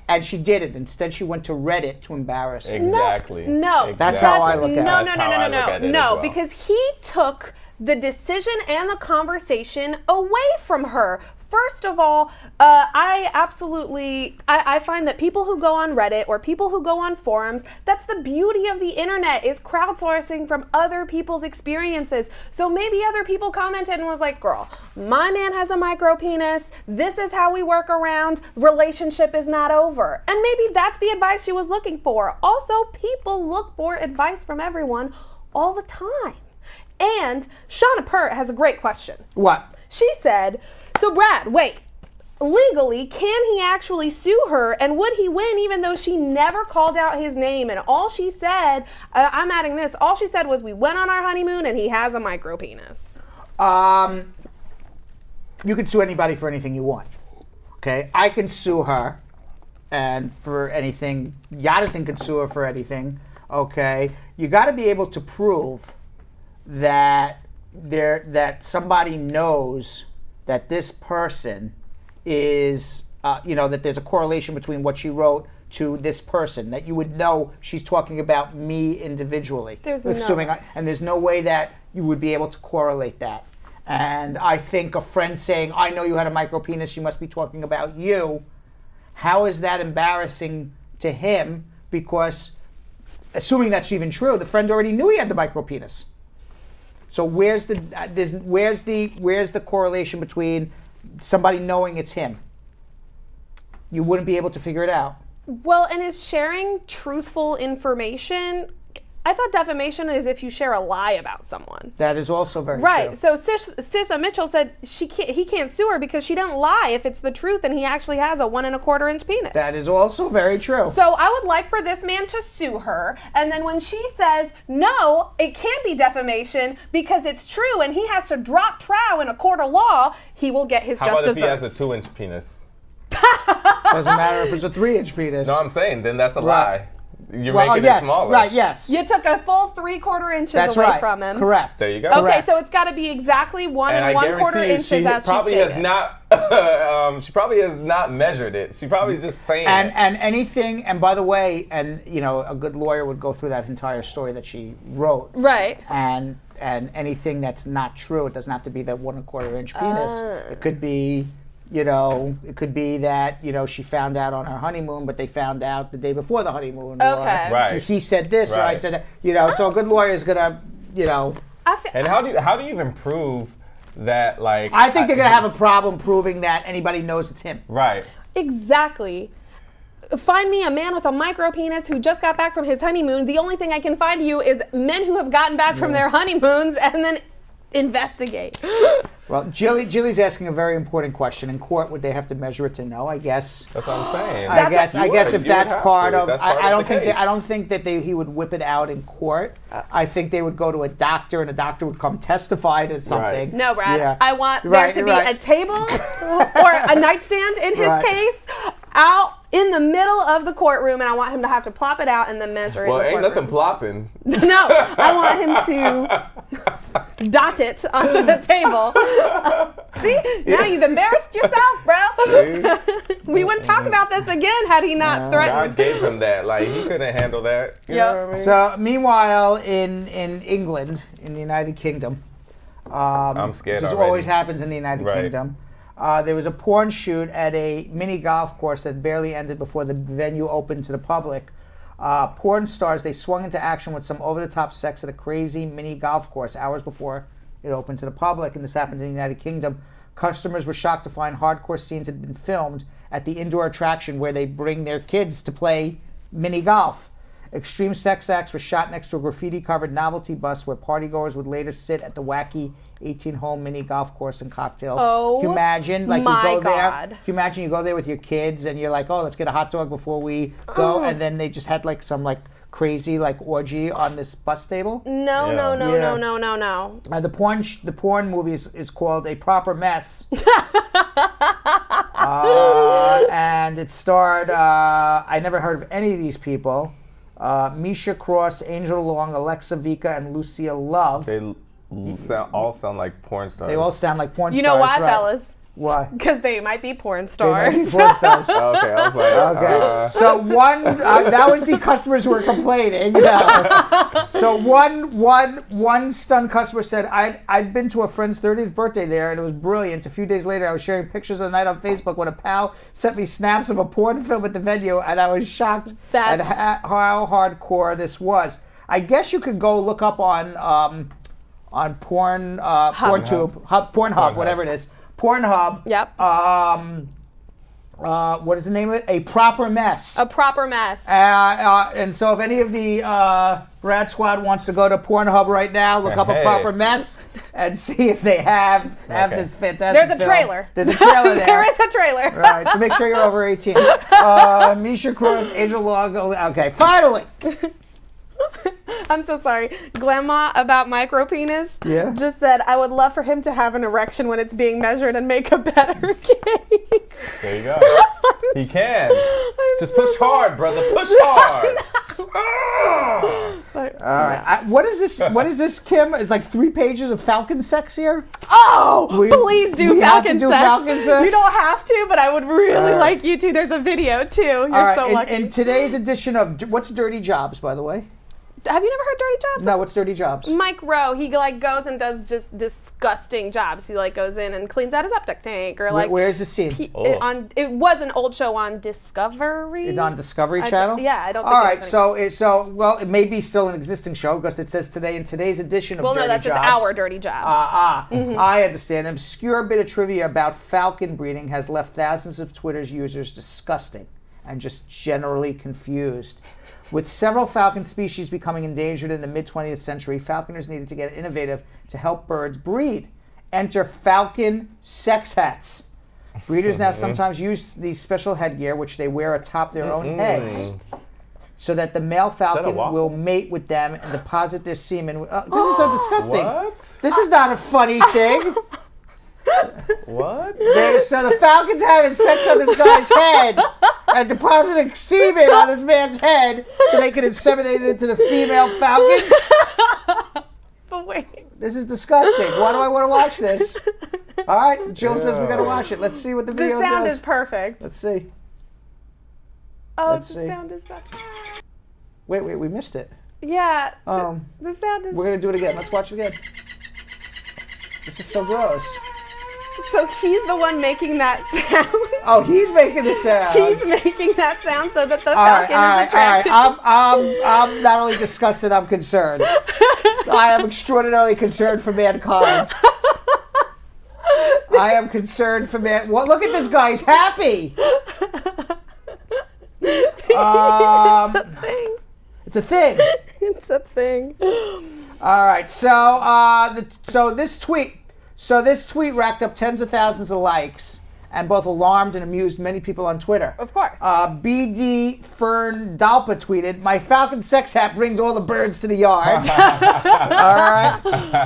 And she did it. Instead, she went to Reddit to embarrass him. Exactly. No. That's how I look at it. No, because he took the decision and the conversation away from her. First of all, I find that people who go on Reddit or people who go on forums, that's the beauty of the internet, is crowdsourcing from other people's experiences. So maybe other people commented and was like, girl, my man has a micro penis. This is how we work around. Relationship is not over. And maybe that's the advice she was looking for. Also, people look for advice from everyone all the time. And Shauna Pert has a great question. What? She said, so Brad, wait, legally, can he actually sue her, and would he win even though she never called out his name? And all she said, I'm adding this, all she said was we went on our honeymoon and he has a micro penis. You can sue anybody for anything you want. Okay? I can sue her and for anything. Yonathan can sue her for anything. Okay? You got to be able to prove that somebody knows that this person is, that there's a correlation between what she wrote to this person, that you would know she's talking about me individually. And there's no way that you would be able to correlate that. And I think a friend saying, I know you had a micro penis, she must be talking about you. How is that embarrassing to him? Because, assuming that's even true, the friend already knew he had the micro penis. So where's the correlation between somebody knowing it's him? You wouldn't be able to figure it out. Well, and is sharing truthful information? I thought defamation is if you share a lie about someone. That is also very right. true. So Sissa Mitchell said he can't sue her because she didn't lie if it's the truth and he actually has a 1.25 inch penis. That is also very true. So I would like for this man to sue her, and then when she says no, it can't be defamation because it's true, and he has to drop trow in a court of law, he will get his just desserts. desserts. How about if he has a 2 inch penis? Doesn't matter if it's a 3 inch penis. No, I'm saying then that's a lie. You're making it smaller. Right, yes. You took a full 3/4 inches away from him. Correct. There you go. Okay, Correct. So it's got to be exactly 1 1/4 inches as she has stated. not. She probably has not measured it. She probably is just saying it. And anything. And by the way, a good lawyer would go through that entire story that she wrote. Right. And anything that's not true, it doesn't have to be that 1.25 inch penis. It could be. It could be that, she found out on her honeymoon, but they found out the day before the honeymoon. Okay. Or he said this, or I said that. So a good lawyer is going to, And how do you even prove that like. I think they're gonna have a problem proving that anybody knows it's him. Right. Exactly. Find me a man with a micro penis who just got back from his honeymoon. The only thing I can find you is men who have gotten back from their honeymoons and then investigate. Well, Jilly's asking a very important question. In court, would they have to measure it to know? I guess. That's what I'm saying. I guess if that's part of, I don't think that he would whip it out in court. I think they would go to a doctor, and a doctor would come testify to something. Right. No, Brad. Yeah. I want there to be a table or a nightstand in his case out in the middle of the courtroom, and I want him to have to plop it out and then measure it. Well, in the ain't nothing plopping. No, I want him to dot it onto the table. See, now you've embarrassed yourself, bro. We wouldn't talk about this again had he not threatened. God gave him that. Like, he couldn't handle that. You know what I mean? So, meanwhile, in England, in the United Kingdom, I'm scared. This always happens in the United Kingdom. There was a porn shoot at a mini golf course that barely ended before the venue opened to the public. Porn stars, they swung into action with some over-the-top sex at a crazy mini golf course hours before it opened to the public, and this happened in the United Kingdom. Customers were shocked to find hardcore scenes had been filmed at the indoor attraction where they bring their kids to play mini golf. Extreme sex acts were shot next to a graffiti-covered novelty bus where partygoers would later sit at the wacky 18-hole mini golf course and cocktail. Oh, can you imagine? Like, my you go God. there. Can you imagine you go there with your kids and you're like, oh, let's get a hot dog before we go, and then they just had like some like crazy like orgy on this bus table? No. The porn movie is called A Proper Mess. And it starred, I never heard of any of these people. Misha Cross, Angel Long, Alexa Vika, and Lucia Love. They all sound like porn stars. They all sound like porn stars. You know why, right? fellas? Why? Because they might be porn They stars. might be porn stars. Okay, I was like, okay. So one, that was the customers who were complaining. You know. So one stunned customer said, I'd been to a friend's 30th birthday there, and it was brilliant. A few days later, I was sharing pictures of the night on Facebook when a pal sent me snaps of a porn film at the venue, and I was shocked at how hardcore this was. I guess you could go look up on Pornhub, whatever it is. Pornhub. Yep. What is the name of it? A Proper Mess. A Proper Mess. And so if any of the Brad Squad wants to go to Pornhub right now, look up A Proper Mess and see if they have this fantastic There's a film. trailer. There's a trailer there. There is a trailer. Right, to make sure you're over 18. Misha Cross, Angel Long. Okay, finally. I'm so sorry. Grandma about micro penis just said, I would love for him to have an erection when it's being measured and make a better case. There you go. He can. Just push hard, brother. Push hard. All right. What is this? What is this, Kim? It's like 3 pages of Falcon sex here? Oh, please do Falcon sex. Falcon sex. You don't have to, but I would really like you to. There's a video too. You're so lucky. In today's edition of what's Dirty Jobs, by the way? Have you never heard Dirty Jobs? No, what's Dirty Jobs? Mike Rowe, he like goes and does just disgusting jobs. He like goes in and cleans out his septic tank or like. Where's the scene? It was an old show on Discovery. It's on Discovery Channel? Yeah, I don't think. All right, so it may be still an existing show because it says in today's edition of Dirty Jobs. Well, no, that's just our Dirty Jobs. I understand. An obscure bit of trivia about falcon breeding has left thousands of Twitter's users disgusting and just generally confused. With several falcon species becoming endangered in the mid-20th century, falconers needed to get innovative to help birds breed. Enter falcon sex hats. Breeders now sometimes use these special headgear, which they wear atop their own heads, so that the male falcon will mate with them and deposit their semen. This is so disgusting. What? This is not a funny thing. What? So the falcon's having sex on this guy's head and depositing semen on this man's head so they can inseminate it into the female falcon? But wait. This is disgusting. Why do I want to watch this? All right, Jill says we got to watch it. Let's see what the video does. The sound is perfect. Let's see. Oh, the sound is back. Wait, we missed it. Yeah. The sound is... We're going to do it again. Let's watch it again. This is so gross. So he's the one making that sound. Oh, he's making the sound. He's making that sound so that the falcon is attracted. I'm not only disgusted, I'm concerned. I am extraordinarily concerned for mankind. I am concerned for man. Well, look at this guy. He's happy. It's a thing. It's a thing. All right. So this tweet racked up tens of thousands of likes and both alarmed and amused many people on Twitter. Of course. BD Fern Dalpa tweeted, "My Falcon sex hat brings all the birds to the yard." All right.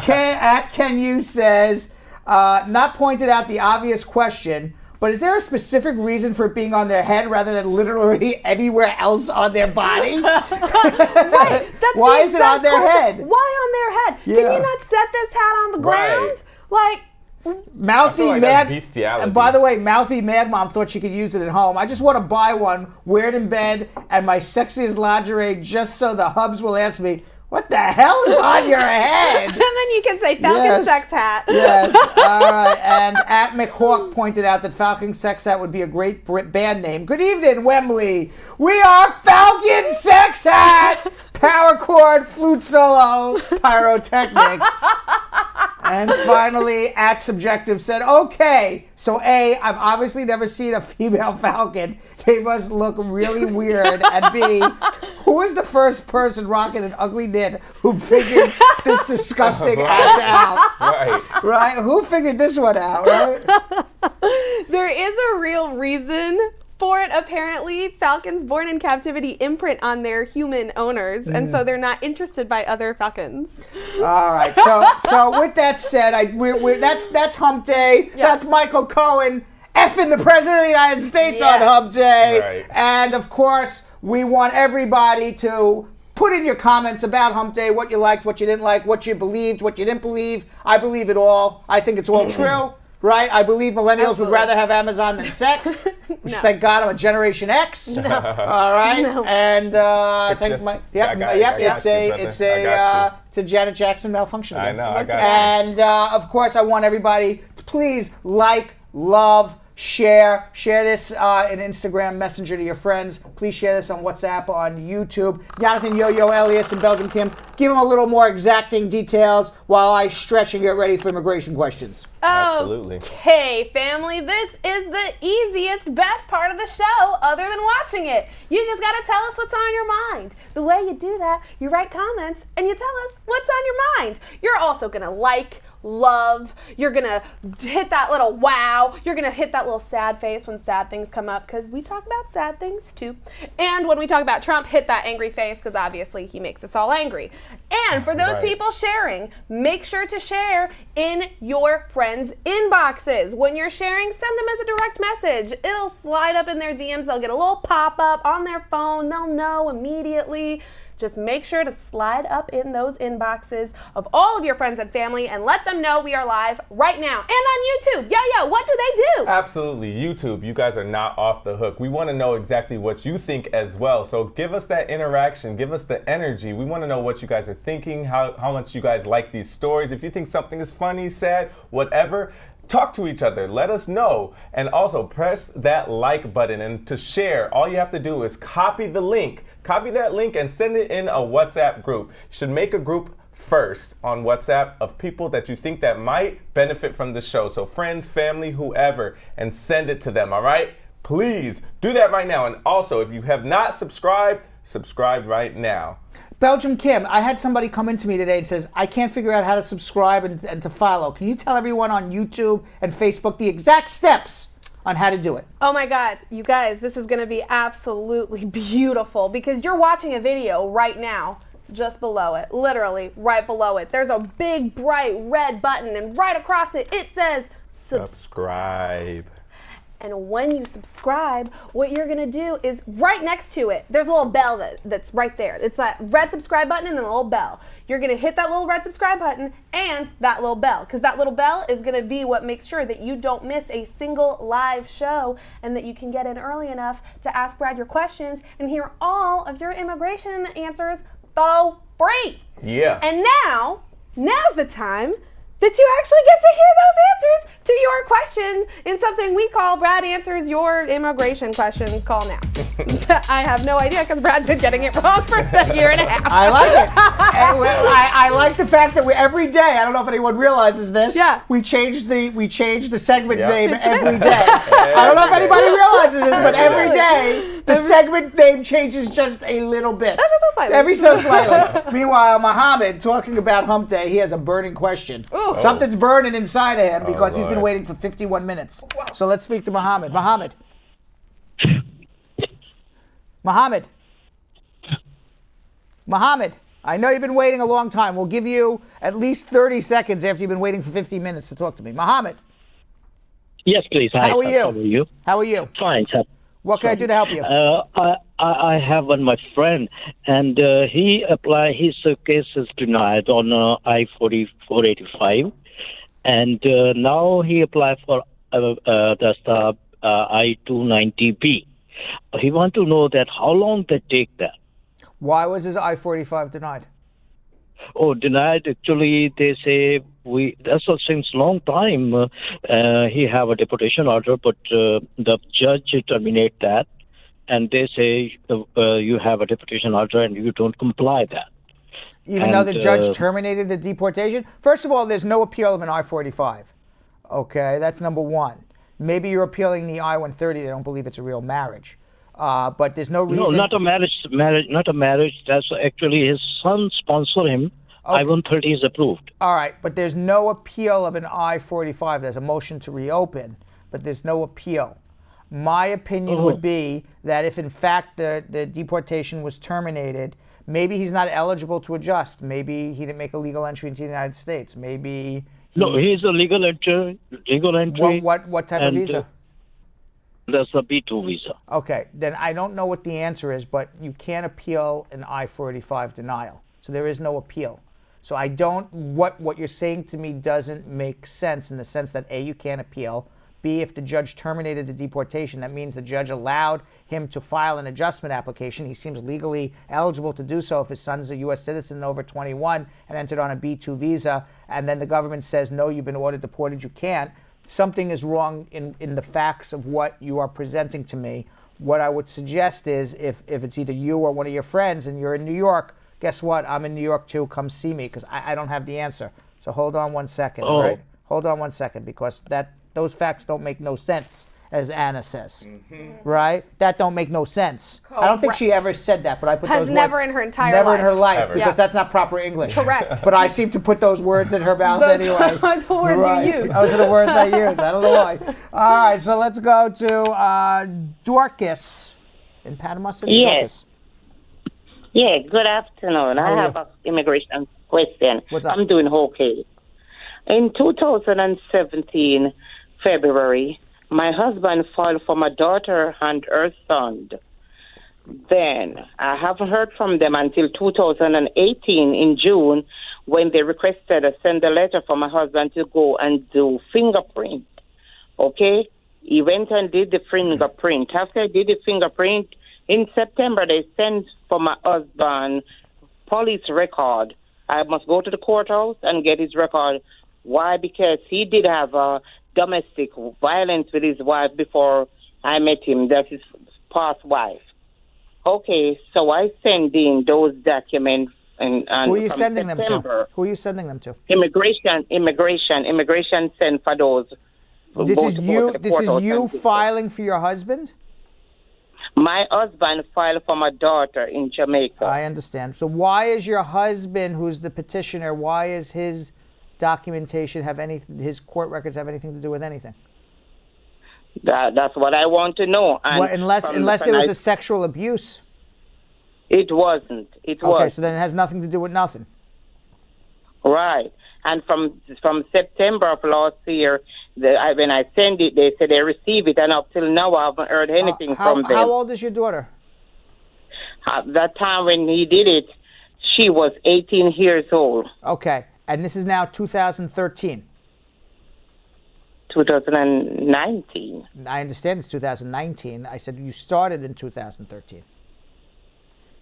At Ken Yu says, not pointed out the obvious question, but is there a specific reason for it being on their head rather than literally anywhere else on their body? Right. That's Why is it on their head? Why on their head? Yeah. Can you not set this hat on the ground? Like, Mouthy like Mad. that's bestiality. And by the way, Mouthy Mad Mom thought she could use it at home. I just want to buy one, wear it in bed, and my sexiest lingerie, just so the hubs will ask me, "What the hell is on your head?" And then you can say Falcon sex hat. Yes. All right. And at McHawk pointed out that Falcon sex hat would be a great band name. Good evening, Wembley. We are Falcon sex hat. Power chord, flute solo, pyrotechnics. And finally, at Subjective said, "Okay, so A, I've obviously never seen a female Falcon. They must look really weird. And B, who is the first person rocking an ugly knit who figured this disgusting act out?" Right? Who figured this one out, right? There is a real reason for it. Apparently, falcons born in captivity imprint on their human owners, and so they're not interested by other falcons. All right. So with that said, that's Hump Day. Yeah. That's Michael Cohen effing the President of the United States on Hump Day. Right. And of course, we want everybody to put in your comments about Hump Day, what you liked, what you didn't like, what you believed, what you didn't believe. I believe it all. I think it's all true. Right? I believe millennials would rather have Amazon than sex. Which, thank God, I'm a Generation X. No. All right. No. And I think it's a Janet Jackson malfunction again. I know. And of course, I want everybody to please like, love, share this in Instagram Messenger to your friends. Please share this on WhatsApp, on YouTube. Yonathan, Yo-Yo, Elias, and Belgium Kim, give them a little more exacting details while I stretch and get ready for immigration questions. Absolutely. Okay, family, this is the easiest, best part of the show other than watching it. You just got to tell us what's on your mind. The way you do that, you write comments and you tell us what's on your mind. You're also going to like, love, you're gonna hit that little wow, you're gonna hit that little sad face when sad things come up, because we talk about sad things too. And when we talk about Trump, hit that angry face, because obviously he makes us all angry. And for those people sharing, make sure to share in your friends' inboxes. When you're sharing, send them as a direct message. It'll slide up in their DMs, they'll get a little pop-up on their phone, they'll know immediately. Just make sure to slide up in those inboxes of all of your friends and family and let them know we are live right now. And on YouTube. Yeah, what do they do? Absolutely. YouTube, you guys are not off the hook. We want to know exactly what you think as well. So give us that interaction. Give us the energy. We want to know what you guys are thinking, how much you guys like these stories. If you think something is funny, sad, whatever, talk to each other. Let us know. And also press that like button. And to share, all you have to do is copy the link. Copy that link and send it in a WhatsApp group. You should make a group first on WhatsApp of people that you think that might benefit from the show. So friends, family, whoever, and send it to them, all right? Please do that right now. And also, if you have not subscribed, subscribe right now. Belgium Kim, I had somebody come into me today and says, I can't figure out how to subscribe and to follow. Can you tell everyone on YouTube and Facebook the exact steps on how to do it? Oh my God, you guys, this is gonna be absolutely beautiful because you're watching a video right now. Just below it, literally right below it, there's a big bright red button, and right across it, it says subscribe. And when you subscribe, what you're gonna do is right next to it, there's a little bell that's right there. It's that red subscribe button and a little bell. You're gonna hit that little red subscribe button and that little bell, because that little bell is gonna be what makes sure that you don't miss a single live show and that you can get in early enough to ask Brad your questions and hear all of your immigration answers for free. Yeah. And now's the time that you actually get to hear those answers to your questions in something we call Brad Answers Your Immigration Questions. Call now. I have no idea because Brad's been getting it wrong for a year and a half. I like it. I like the fact that every day, I don't know if anyone realizes this, we change the segment name every day. I don't know if anybody realizes this, but every day the segment name changes just a little bit. Ever so slightly. Every so slightly. Meanwhile, Mohammed, talking about Hump Day, he has a burning question. Ooh. Something's burning inside of him because he's been waiting for 51 minutes. So let's speak to Mohammed. Mohammed, I know you've been waiting a long time. We'll give you at least 30 seconds after you've been waiting for 15 minutes to talk to me. Mohammed. Yes, please. Hi, How are you? How are you? How are you? Fine, sir. What can I do to help you? I have my friend, and he applied, his case is denied on I-4485, and now he applied for that's the I-290B. He want to know that how long they take that. Why was his I-45 denied? Oh, denied. Actually, they say that's since long time. He have a deportation order, but the judge terminate that, and they say you have a deportation order and you don't comply that. Even though the judge terminated the deportation? First of all, there's no appeal of an I-45. Okay, that's number one. Maybe you're appealing the I-130. They don't believe it's a real marriage. But there's no reason. No, not a marriage. Not a marriage. That's actually his son sponsor him. Okay. I-130 is approved. All right, but there's no appeal of an I-45. There's a motion to reopen, but there's no appeal. My opinion would be that if in fact the deportation was terminated, maybe he's not eligible to adjust. Maybe he didn't make a legal entry into the United States. Maybe he's a legal entry. What type of visa? That's a B2 visa. Okay, then I don't know what the answer is, but you can't appeal an I-45 denial. So there is no appeal. So I don't, what you're saying to me doesn't make sense in the sense that A, you can't appeal. B, if the judge terminated the deportation, that means the judge allowed him to file an adjustment application. He seems legally eligible to do so if his son's a U.S. citizen over 21 and entered on a B2 visa, and then the government says, no, you've been ordered deported, you can't. Something is wrong in the facts of what you are presenting to me. What I would suggest is if it's either you or one of your friends and you're in New York, guess what? I'm in New York too. Come see me because I don't have the answer. So hold on one second, right? Hold on one second because those facts don't make no sense, as Anna says, right? That don't make no sense. I don't think she ever said that, but I put those words. Never in her entire life. Never in her life, because that's not proper English. Correct. But I seem to put those words in her mouth anyway. Those are the words you use. Those are the words I use. I don't know why. All right, so let's go to Dorcas in Panama City. Yes. Dorcas. Yeah, good afternoon. I have an immigration question. What's up? I'm doing okay. In 2017, February, my husband filed for my daughter and her son. Then I haven't heard from them until 2018 in June when they requested to send a letter for my husband to go and do fingerprint. Okay? He went and did the fingerprint. After I did the fingerprint, in September they sent for my husband police record. I must go to the courthouse and get his record. Why? Because he did have domestic violence with his wife before I met him. That's his past wife. Okay, so I send in those documents. And who are you sending September, them to? Who are you sending them to? Immigration sent for those. This is you filing for your husband? My husband filed for my daughter in Jamaica. I understand. So why is your husband, who's the petitioner, why is his documentation his court records have anything to do with anything? That's what I want to know. And unless there was a sexual abuse. It wasn't. Okay, so then it has nothing to do with nothing. Right. And from September of last year, when I send it, they said they receive it, and up till now I haven't heard anything from them. How old is your daughter? At that time when he did it, she was 18 years old. Okay, and this is now 2013. 2019. I understand it's 2019. I said you started in 2013.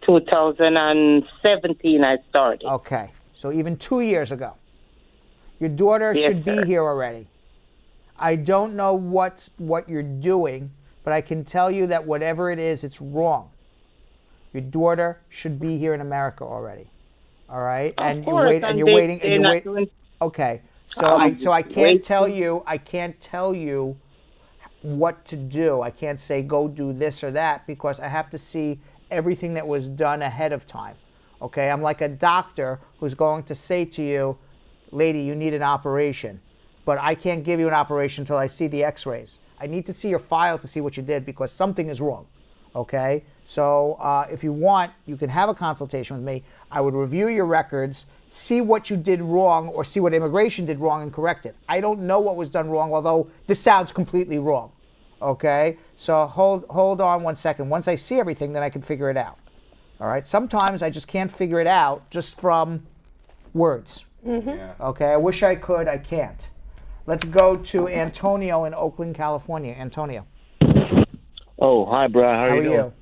2017 I started. Okay, so even 2 years ago. Your daughter Yes, should be sir. here already. I don't know what you're doing, but I can tell you that whatever it is, it's wrong. Your daughter should be here in America already. All right? Of course, and you're waiting and you're waiting. Okay. So I can't wait tell you what to do. I can't say go do this or that because I have to see everything that was done ahead of time. Okay? I'm like a doctor who's going to say to you, lady, you need an operation. But I can't give you an operation until I see the x-rays. I need to see your file to see what you did because something is wrong. Okay? So if you want, you can have a consultation with me. I would review your records, see what you did wrong or see what immigration did wrong and correct it. I don't know what was done wrong, although this sounds completely wrong. Okay? So hold on one second. Once I see everything, then I can figure it out. All right? Sometimes I just can't figure it out just from words. Mm-hmm. Yeah. Okay? I wish I could. I can't. Let's go to Antonio in Oakland, California. Antonio. Oh, hi, Brad. How are you doing?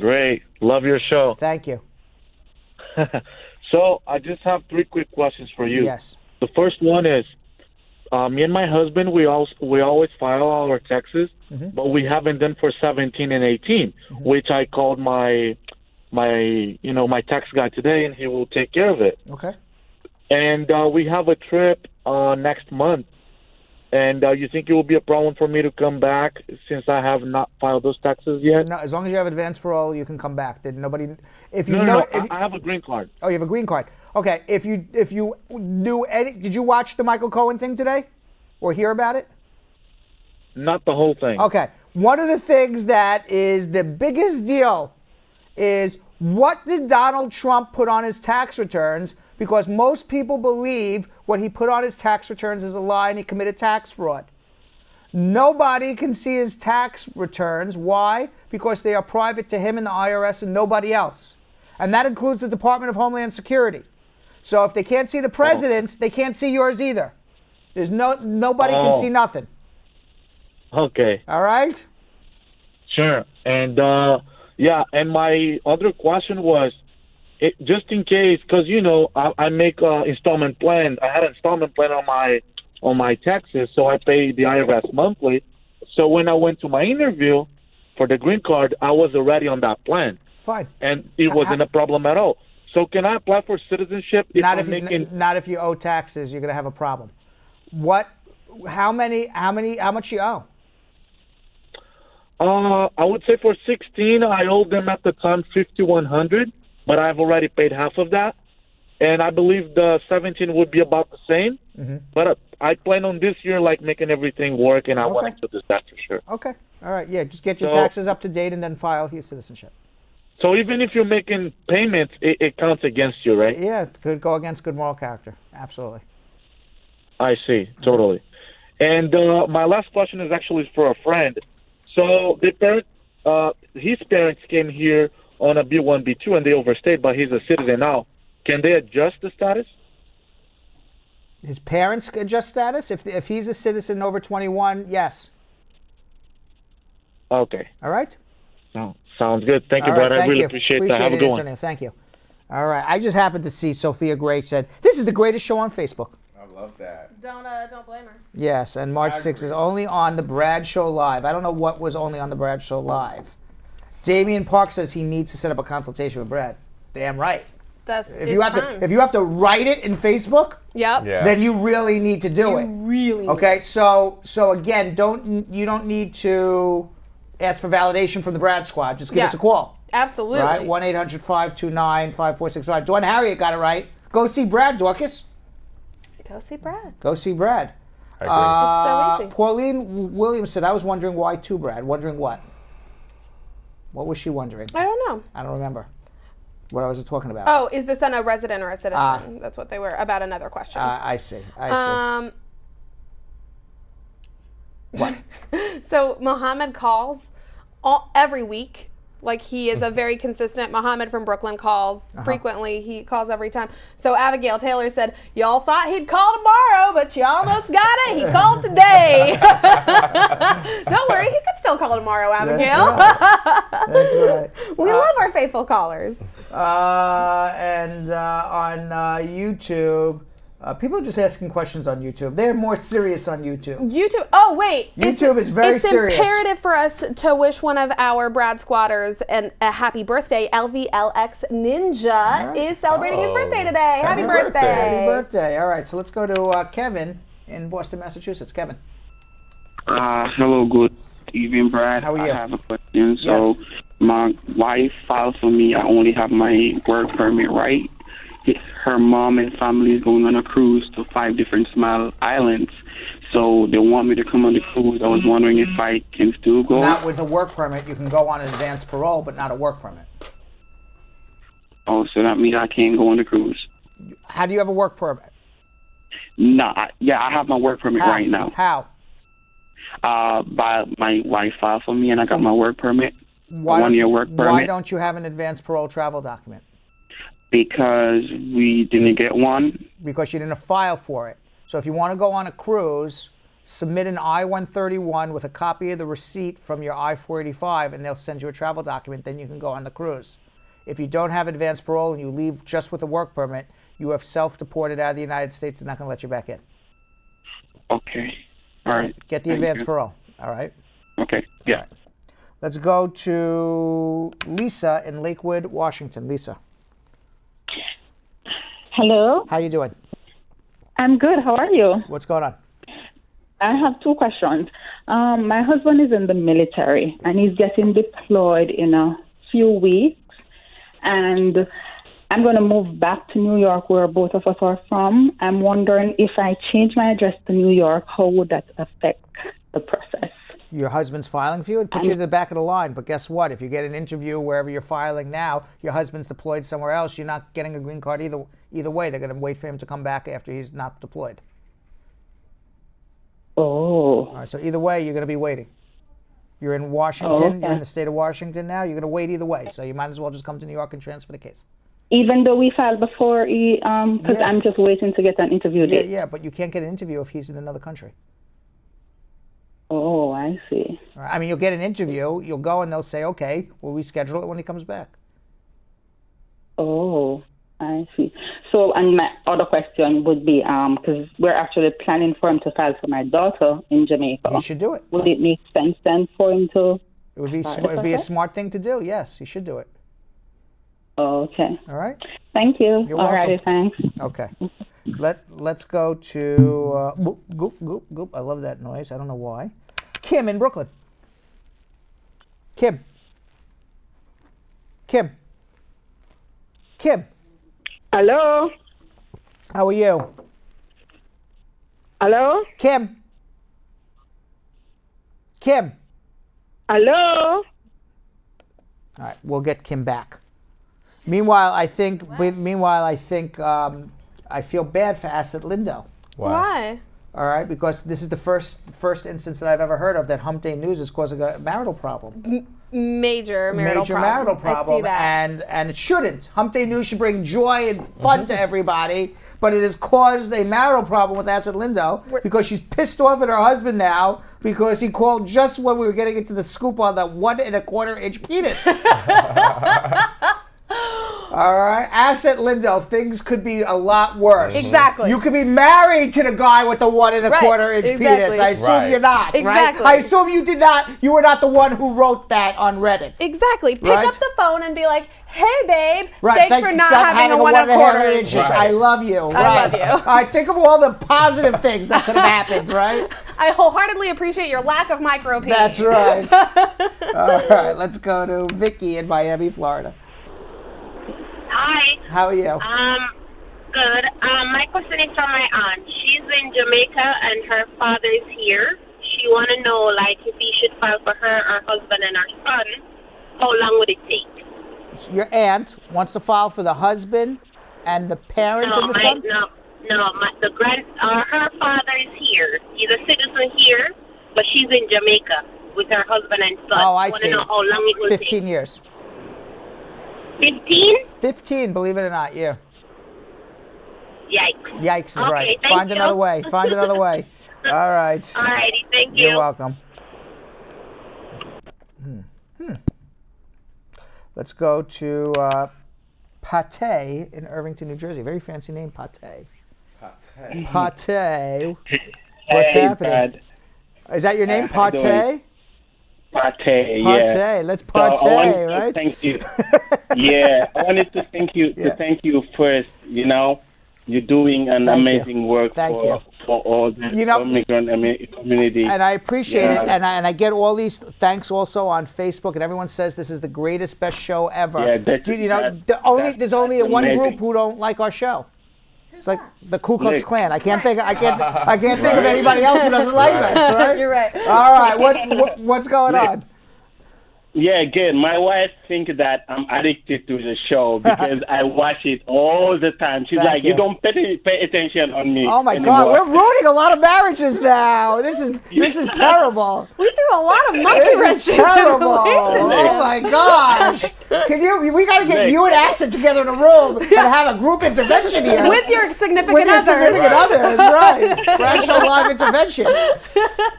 Great. Love your show. Thank you. So I just have 3 quick questions for you. Yes. The first one is, me and my husband, we always file our taxes, but we haven't done for 17 and 18, which I called my tax guy today, and he will take care of it. Okay. And we have a trip next month. And you think it will be a problem for me to come back since I have not filed those taxes yet? No, as long as you have advance parole, you can come back. Did nobody? If you I have a green card. Oh, you have a green card. Okay. If you knew any, did you watch the Michael Cohen thing today, or hear about it? Not the whole thing. Okay. One of the things that is the biggest deal is what did Donald Trump put on his tax returns? Because most people believe what he put on his tax returns is a lie and he committed tax fraud. Nobody can see his tax returns. Why? Because they are private to him and the IRS and nobody else. And that includes the Department of Homeland Security. So if they can't see the president's, they can't see yours either. There's nobody can see nothing. Okay. All right? Sure. And and my other question was, just in case, because I make installment plan. I had an installment plan on my taxes, so I pay the IRS monthly. So when I went to my interview for the green card, I was already on that plan. Fine. And it wasn't a problem at all. So can I apply for citizenship not if you owe taxes? You're going to have a problem. How much you owe? I would say for 16, I owed them at the time $5,100. But I've already paid half of that, and I believe the 17 would be about the same. But I plan on this year making everything work, and I want to do that for sure. Okay. All right. Yeah. Just get your taxes up to date and then file your citizenship. So even if you're making payments, it counts against you, right? Yeah. It could go against good moral character. Absolutely. I see. Totally. And my last question is actually for a friend. So his parents came here on a B1, B2, and they overstayed, but he's a citizen now. Can they adjust the status? His parents adjust status? If he's a citizen over 21, yes. Okay. All right? Sounds good. Thank you, brother. I really appreciate that. Have a good one. Thank you. All right. I just happened to see Sophia Gray said, this is the greatest show on Facebook. I love that. Don't blame her. Yes, and March 6th is only on the Brad Show Live. I don't know what was only on the Brad Show Live. Damian Park says he needs to set up a consultation with Brad. Damn right. If you have to write it in Facebook, then you really need to do it. Really. Okay. So again, you don't need to ask for validation from the Brad Squad. Just give us a call. Absolutely. Right. 1-800-529-5465. Dawn Harriet got it right. Go see Brad, Dorcas. Go see Brad. Go see Brad. It's so easy. Pauline Williams said, I was wondering why too, Brad. Wondering what? What was she wondering? I don't know. I don't remember. What I was talking about. Oh, is the son a resident or a citizen? That's what they were about. Another question. I see. What? So Muhammad calls every week. Like he is a very consistent. Muhammad from Brooklyn calls frequently. He calls every time. So Abigail Taylor said, y'all thought he'd call tomorrow, but you almost got it. He called today. Don't worry, he could still call tomorrow, Abigail. That's right. We love our faithful callers. And on YouTube, People are just asking questions on YouTube. They're more serious on YouTube. YouTube. Oh, wait. YouTube is very serious. It's imperative for us to wish one of our Brad squatters a happy birthday. LVLX Ninja is celebrating his birthday today. Happy birthday. Happy birthday. All right, so let's go to Kevin in Boston, Massachusetts. Kevin. Hello, good evening, Brad. How are you? I have a question. So, my wife filed for me. I only have my work permit, right? Her mom and family is going on a cruise to 5 different small islands. So they want me to come on the cruise. I was wondering if I can still go. Not with a work permit. You can go on advance parole, but not a work permit. Oh, so that means I can't go on the cruise. How do you have a work permit? No, I have my work permit right now. How? By my wife filed for me, and I got my work permit. Why a 1-year work permit. Why don't you have an advance parole travel document? Because we didn't get one. Because you didn't file for it. So if you want to go on a cruise, submit an I-131 with a copy of the receipt from your I-485, and they'll send you a travel document. Then you can go on the cruise. If you don't have advance parole and you leave just with a work permit, you have self-deported out of the United States. They're not going to let you back in. Okay. All right. Get the advance parole. All right. Okay. Yeah. Right. Let's go to Lisa in Lakewood, Washington. Lisa. Hello. How you doing? I'm good. How are you? What's going on? I have 2 questions. My husband is in the military, and he's getting deployed in a few weeks. And I'm going to move back to New York, where both of us are from. I'm wondering if I change my address to New York, how would that affect the process? Your husband's filing for you? It'd put you to the back of the line. But guess what? If you get an interview wherever you're filing now, your husband's deployed somewhere else, you're not getting a green card either way. They're going to wait for him to come back after he's not deployed. Oh. All right, so either way, you're going to be waiting. You're in Washington. You're in the state of Washington now. You're going to wait either way. So you might as well just come to New York and transfer the case. Even though we filed before, because I'm just waiting to get an interview date. Yeah, but you can't get an interview if he's in another country. Oh, I see. I mean, you'll get an interview, you'll go and they'll say, okay, we'll reschedule it when he comes back. Oh, I see. So, and my other question would be, because we're actually planning for him to file for my daughter in Jamaica. You should do it. Would it make sense then for him to? It would be a smart thing to do, yes. You should do it. Oh, okay. All right. Thank you. You're All righty, thanks. Okay. Let's go to goop, goop, goop, goop. I love that noise. I don't know why. Kim in Brooklyn. Kim. Hello. How are you? Hello. Kim. Hello. All right, we'll get Kim back. Meanwhile, I think I feel bad for Asset Lindo. Why? All right, because this is the first instance that I've ever heard of that Hump Day News is causing a marital problem. Major marital problem. I see that. And it shouldn't. Hump Day News should bring joy and fun to everybody, but it has caused a marital problem with Asset Lindo because she's pissed off at her husband now because he called just when we were getting into the scoop on that 1 1/4 inch penis. All right, Asset Lindo, things could be a lot worse. Exactly. You could be married to the guy with the 1 1/4 inch penis. I assume you're not. Exactly. Right? I assume you did not. You were not the one who wrote that on Reddit. Exactly. Pick up the phone and be like, "Hey, babe, right. thanks for not having a 1 1/4 inch. I love you. I love you. I think of all the positive things that could have happened. Right. I wholeheartedly appreciate your lack of micro pee. That's right. All right. Let's go to Vicky in Miami, Florida. Hi. How are you? Good. My question is from my aunt. She's in Jamaica and her father is here. She want to know, like, if he should file for her husband, and her son, how long would it take? So your aunt wants to file for the husband and the parent and the son? Her father is here. He's a citizen here, but she's in Jamaica with her husband and son. Oh, I see. Want to know how long it will 15 take. years. 15? 15, believe it or not, yeah. Yikes. Yikes is Okay, right. thank Find you. another way. Find another way. All right. All righty, thank you. You're welcome. Let's go to Pate in Irvington, New Jersey. Very fancy name, Pate. Pate. What's happening? Brad. Is that your name, how you doing? Pate? Pate, yeah. Pate. Let's pate, So I wanted right? to thank you. Yeah, I wanted to thank you. Yeah. To thank you first. You know, you're doing an Thank you. amazing work Thank you. for all the immigrant community. And I appreciate it, Yeah. and I get all these thanks also on Facebook, and everyone says this is the greatest, best show ever. Yeah, there's only one amazing. group who don't like our show. It's like the Ku Klux Nick. Klan. I can't think of anybody else who doesn't like us, right? You're right. All right, what's going Nick. on? Yeah, good. My wife thinks that I'm addicted to the show because I watch it all the time. She's Thank like, you. you don't pay attention on me. Oh my anymore. God, we're ruining a lot of marriages now. This is terrible. We threw a lot of monkey This wrenches is in terrible. relationships. Oh my gosh. We got to get Nick. you and Acid together in a room and have a group intervention here. With your significant With your other. significant others, right. Bradshaw Live intervention.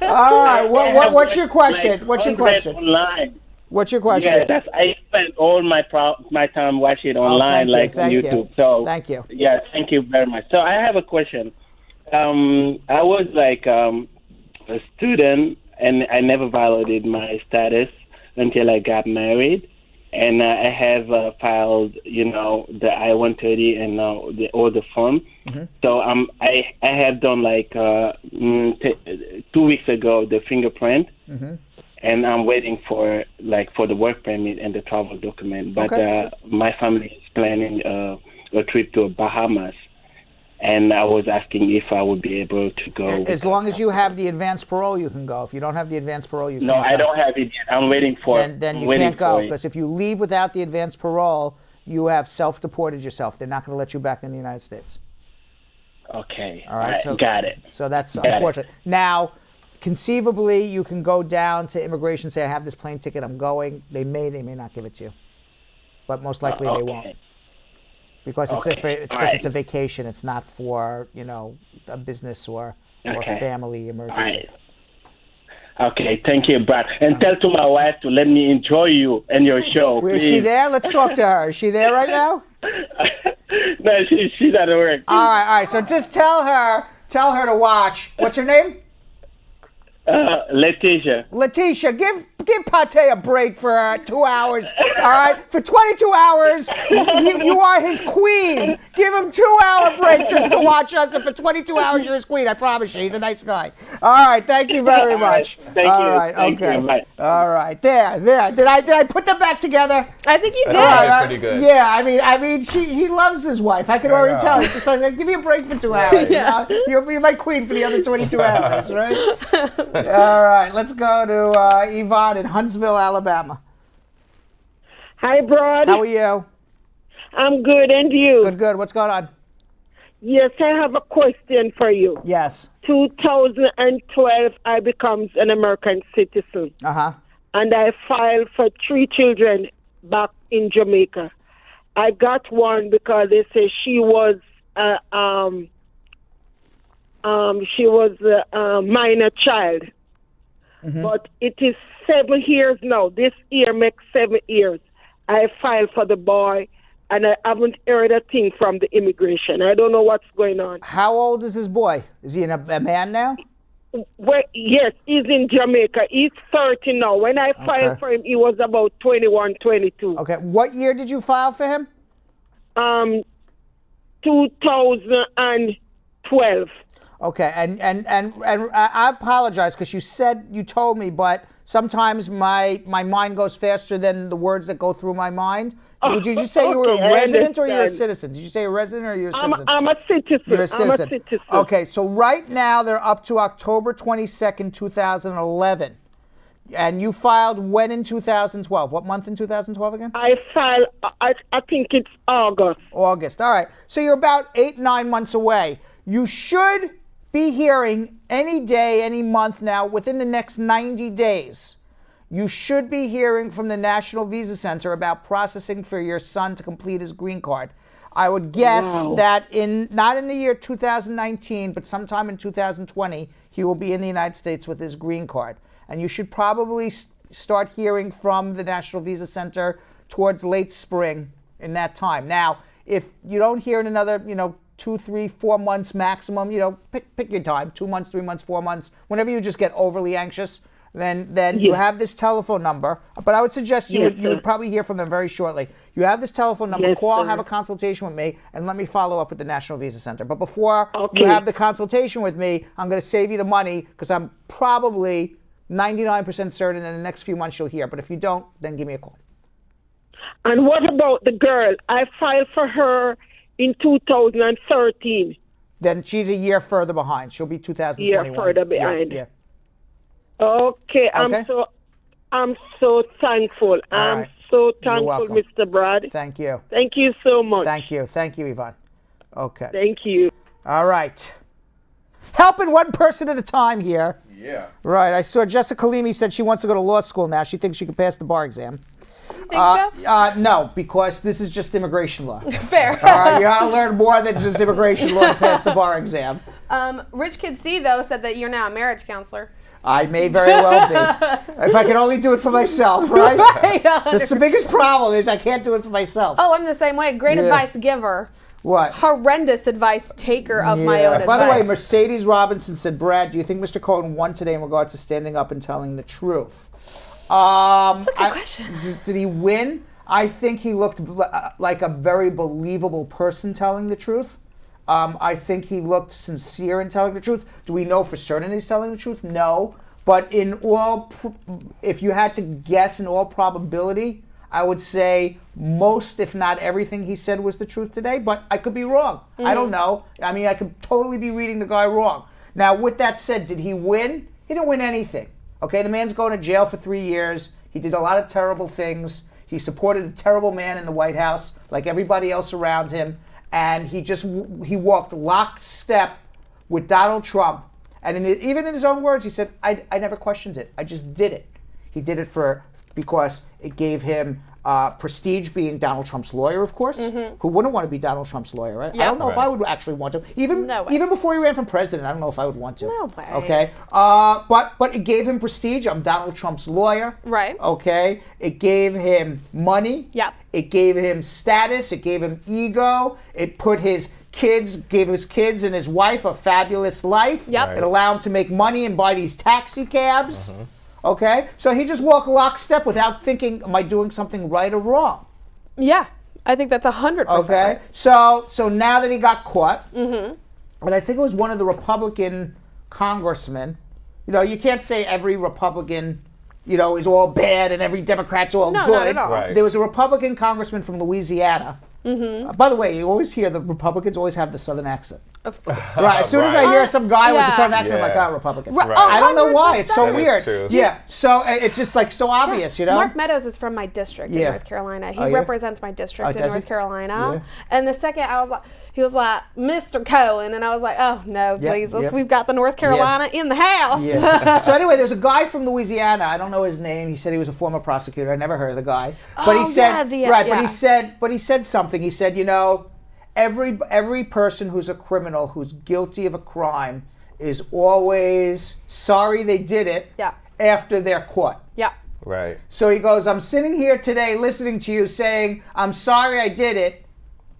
All right, what's your question? What's your question? Online. What's your question? Yeah, I spend all my time watching it online, thank you, on thank YouTube. you. So Thank you. Yeah, thank you very much. So I have a question. I was like a student, and I never violated my status until I got married, and I have filed, the I-130 and all the form. Mm-hmm. So I have done like 2 weeks ago the fingerprint. Mm-hmm. And I'm waiting for the work permit and the travel document. But Okay. My family is planning a trip to Bahamas, and I was asking if I would be able to go. As long as you have the advanced parole, you can go. If you don't have the advanced parole, you No, can't go. I don't have it yet. I'm waiting for it. Then I'm you waiting can't go, for it. because if you leave without the advanced parole, you have self-deported yourself. They're not going to let you back in the United States. Okay. All right, so got it. So that's Got it. unfortunate. Now, conceivably, you can go down to immigration, say, I have this plane ticket, I'm going. They may not give it to you. But most likely they won't. Because it's a vacation. It's not for, a business or family emergency. All right. Okay, thank you, Brad. And tell to my wife to let me enjoy you and your show, Is please. she there? Let's talk to her. Is she there right now? No, she's at work. All right. So just tell her to watch. What's her name? Letitia. Letitia, give Pate a break for 2 hours, all right? For 22 hours, you are his queen. Give him 2-hour break just to watch us, and for 22 hours, you're his queen. I promise you. He's a nice guy. All right, thank you very much. Thank you. All right, Thank okay. you. Bye. All right, there. Did I put them back together? I think you did. That's pretty good. Yeah, I mean, he loves his wife. I can already tell. He's just like, give me a break for 2 hours. Yeah. You'll be my queen for the other 22 hours, right? All right, let's go to Yvonne in Huntsville, Alabama. Hi, Brad. How are you? I'm good, and you? Good. What's going on? Yes, I have a question for you. Yes. 2012, I becomes an American citizen. Uh-huh. And I filed for 3 children back in Jamaica. I got one because they say she was a minor child. Mm-hmm. But it is 7 years now. This year makes 7 years. I filed for the boy, and I haven't heard a thing from the immigration. I don't know what's going on. How old is this boy? Is he a man now? Well, yes, he's in Jamaica. He's 30 now. When I filed for him, he was about 21, 22. Okay. What year did you file for him? 2012. Okay, and I apologize because you told me, but sometimes my mind goes faster than the words that go through my mind. Did you say you were a resident or you're a citizen? Did you say a resident or you're a citizen? I'm a citizen. You're a citizen. I'm a citizen. Okay, so right now they're up to October 22nd, 2011. And you filed when in 2012? What month in 2012 again? I filed, I think it's August. August, all right. So you're about 8-9 months away. You should be hearing any day, any month now, within the next 90 days. You should be hearing from the National Visa Center about processing for your son to complete his green card. I would guess that not in the year 2019, but sometime in 2020, he will be in the United States with his green card. And you should probably start hearing from the National Visa Center towards late spring in that time. Now, if you don't hear in another, 2, 3, 4 months maximum, pick your time, 2 months, 3 months, 4 months, whenever you just get overly anxious, then you have this telephone number. But I would suggest you would probably hear from them very shortly. You have this telephone number, call, have a consultation with me, and let me follow up with the National Visa Center. But before you have the consultation with me, I'm going to save you the money because I'm probably 99% certain in the next few months you'll hear. But if you don't, then give me a call. And what about the girl? I filed for her in 2013. Then she's a year further behind. She'll be 2021. Year further behind. Yeah. Okay. I'm so thankful. I'm so thankful, Mr. Brad. Thank you. Thank you so much. Thank you, Yvonne. Okay. Thank you. All right. Helping one person at a time here. Yeah. Right. I saw Jessica Leamy said she wants to go to law school now. She thinks she can pass the bar exam. Think so? No, because this is just immigration law. Fair. All right, you got to learn more than just immigration law to pass the bar exam. Rich Kid C, though, said that you're now a marriage counselor. I may very well be. If I can only do it for myself, right? That's the biggest problem is I can't do it for myself. Oh, I'm the same way. Great advice giver. What? Horrendous advice taker of my own advice. By the way, Mercedes Robinson said, Brad, do you think Mr. Cohen won today in regards to standing up and telling the truth? That's a good question. Did he win? I think he looked like a very believable person telling the truth. I think he looked sincere in telling the truth. Do we know for certain he's telling the truth? No. But if you had to guess in all probability, I would say most, if not everything he said was the truth today. But I could be wrong. I don't know. I mean, I could totally be reading the guy wrong. Now, with that said, did he win? He didn't win anything. Okay, the man's going to jail for 3 years. He did a lot of terrible things. He supported a terrible man in the White House, like everybody else around him. And he walked lockstep with Donald Trump. And even in his own words, he said, I never questioned it. I just did it. He did it because it gave him prestige being Donald Trump's lawyer, of course. Who wouldn't want to be Donald Trump's lawyer, right? Yep. I don't know if I would actually want to. Even before he ran for president, I don't know if I would want to. No way. Okay? But it gave him prestige. I'm Donald Trump's lawyer. Right. Okay? It gave him money. Yep. It gave him status. It gave him ego. It put gave his kids and his wife a fabulous life. Yep. It allowed him to make money and buy these taxi cabs. Okay? So he just walked lockstep without thinking, am I doing something right or wrong? Yeah. I think that's 100% okay? right. So now that he got caught, and I think it was one of the Republican congressmen, you can't say every Republican, is all bad and every Democrat's all good. No, not at all. Right. There was a Republican congressman from Louisiana. By the way, you always hear the Republicans always have the Southern accent. Right. As soon as I hear some guy with the Southern accent, I'm like, Republican. Right. I don't know why. It's so That is weird. true. Yeah. So it's just like so obvious, Mark Meadows is from my district in North Carolina. He represents my district in North Carolina. Yeah. And the second he was like, Mr. Cohen. And I was like, oh, no, Jesus. We've got the North Carolina in the house. Yeah. So anyway, there's a guy from Louisiana. I don't know his name. He said he was a former prosecutor. I never heard of the guy. But he said, but he said something. He said, every person who's a criminal, who's guilty of a crime, is always sorry they did it after they're caught. Yeah. Right. So he goes, I'm sitting here today listening to you saying, I'm sorry I did it,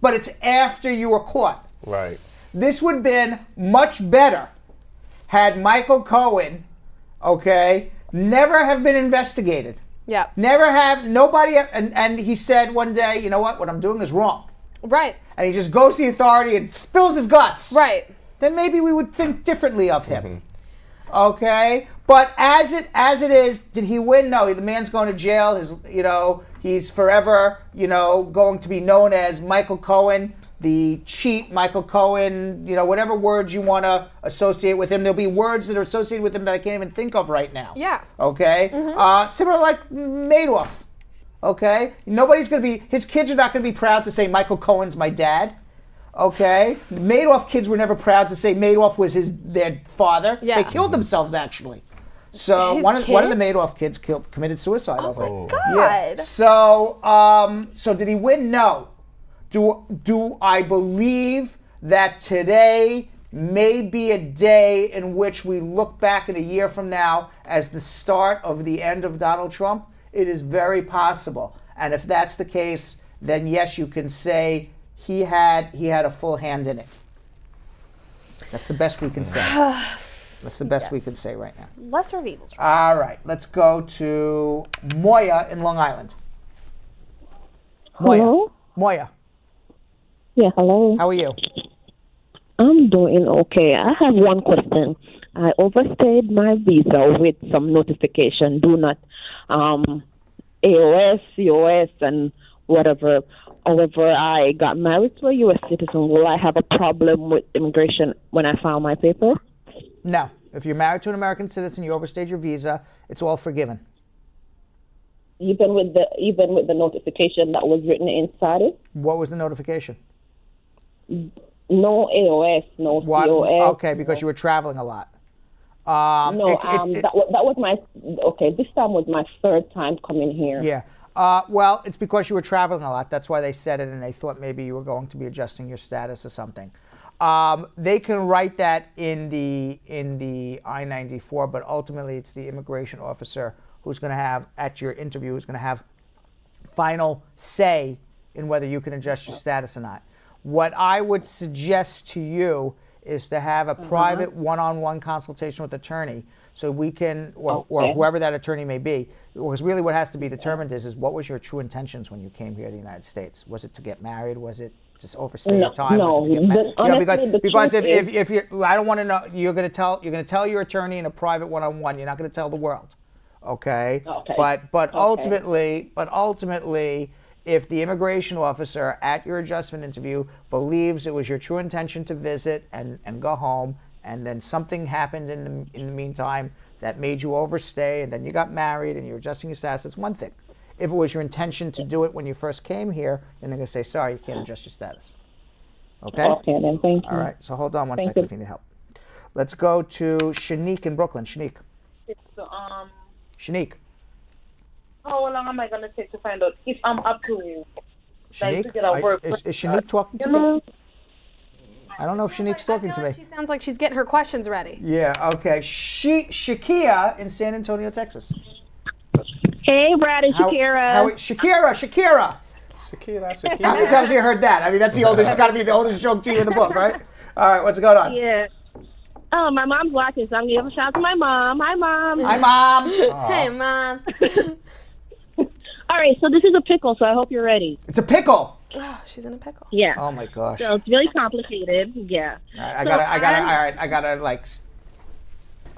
but it's after you were caught. Right. This would have been much better had Michael Cohen, never have been investigated. Yeah. Nobody, and he said one day, you know what I'm doing is wrong. Right. And he just goes to the authority and spills his guts. Right. Then maybe we would think differently of him. Okay? But as it is, did he win? No, the man's going to jail. He's forever, going to be known as Michael Cohen, the cheat Michael Cohen, whatever words you want to associate with him. There'll be words that are associated with him that I can't even think of right now. Yeah. Okay? Similar like Madoff. Okay? His kids are not going to be proud to say Michael Cohen's my dad. Okay? Madoff kids were never proud to say Madoff was their father. Yeah. They killed themselves, actually. So one of the Madoff kids committed suicide over it. Oh, my God. Yeah. So did he win? No. Do I believe that today may be a day in which we look back in a year from now as the start of the end of Donald Trump? It is very possible. And if that's the case, then yes, you can say he had a full hand in it. That's the best we can say. That's the best we can say right now. Lesser of evils. All right, let's go to Moya in Long Island. Moya. Hello? Moya. Yeah, hello. How are you? I'm doing okay. I have one question. I overstayed my visa with some notification. Do not AOS, COS, and whatever. However, I got married to a U.S. citizen. Will I have a problem with immigration when I file my paper? No. If you're married to an American citizen, you overstayed your visa, it's all forgiven. Even with the notification that was written inside it? What was the notification? No AOS, no COS. Okay, because you were traveling a lot. That was my, this time was my third time coming here. Yeah. Well, it's because you were traveling a lot. That's why they said it, and they thought maybe you were going to be adjusting your status or something. They can write that in the I-94, but ultimately it's the immigration officer who's going to have, at your interview, who's going to have final say in whether you can adjust your status or not. What I would suggest to you is to have a private one-on-one consultation with attorney, so we can, or whoever that attorney may be, because really what has to be determined is what was your true intentions when you came here to the United States? Was it to get married? Was it just overstay your time? No, Was it to get married? honestly, Because if you, I don't want to know, you're going to tell your attorney in a private one-on-one. You're not going to tell the world, okay? But ultimately, if the immigration officer at your adjustment interview believes it was your true intention to visit and go home, and then something happened in the meantime that made you overstay, and then you got married and you're adjusting your status, it's one thing. If it was your intention to do it when you first came here, then they're going to say, sorry, you can't adjust your status. Okay? Okay, then, thank you. All right, so hold on one second if you need help. Let's go to Shanique in Brooklyn. Shanique. Shanique. How long am I going to take to find out if I'm up to Shanique? get a work? Is Shanique talking to me? I don't know if Shanique's talking to me. She sounds like she's getting her questions ready. Yeah, okay. Shakia in San Antonio, Texas. Hey, Brad and Shakira. Shakira. How many times have you heard that? I mean, that's the oldest, it's got to be the oldest joke to you in the book, right? All right, what's going on? Yeah. Oh, my mom's watching, so I'm going to give a shout out to my mom. Hi, Mom. Hi, Mom. Hey, Mom. All right, so this is a pickle, so I hope you're ready. It's a pickle. Oh, she's in a pickle. Yeah. Oh my gosh. So it's really complicated. Yeah. All right, I gotta like.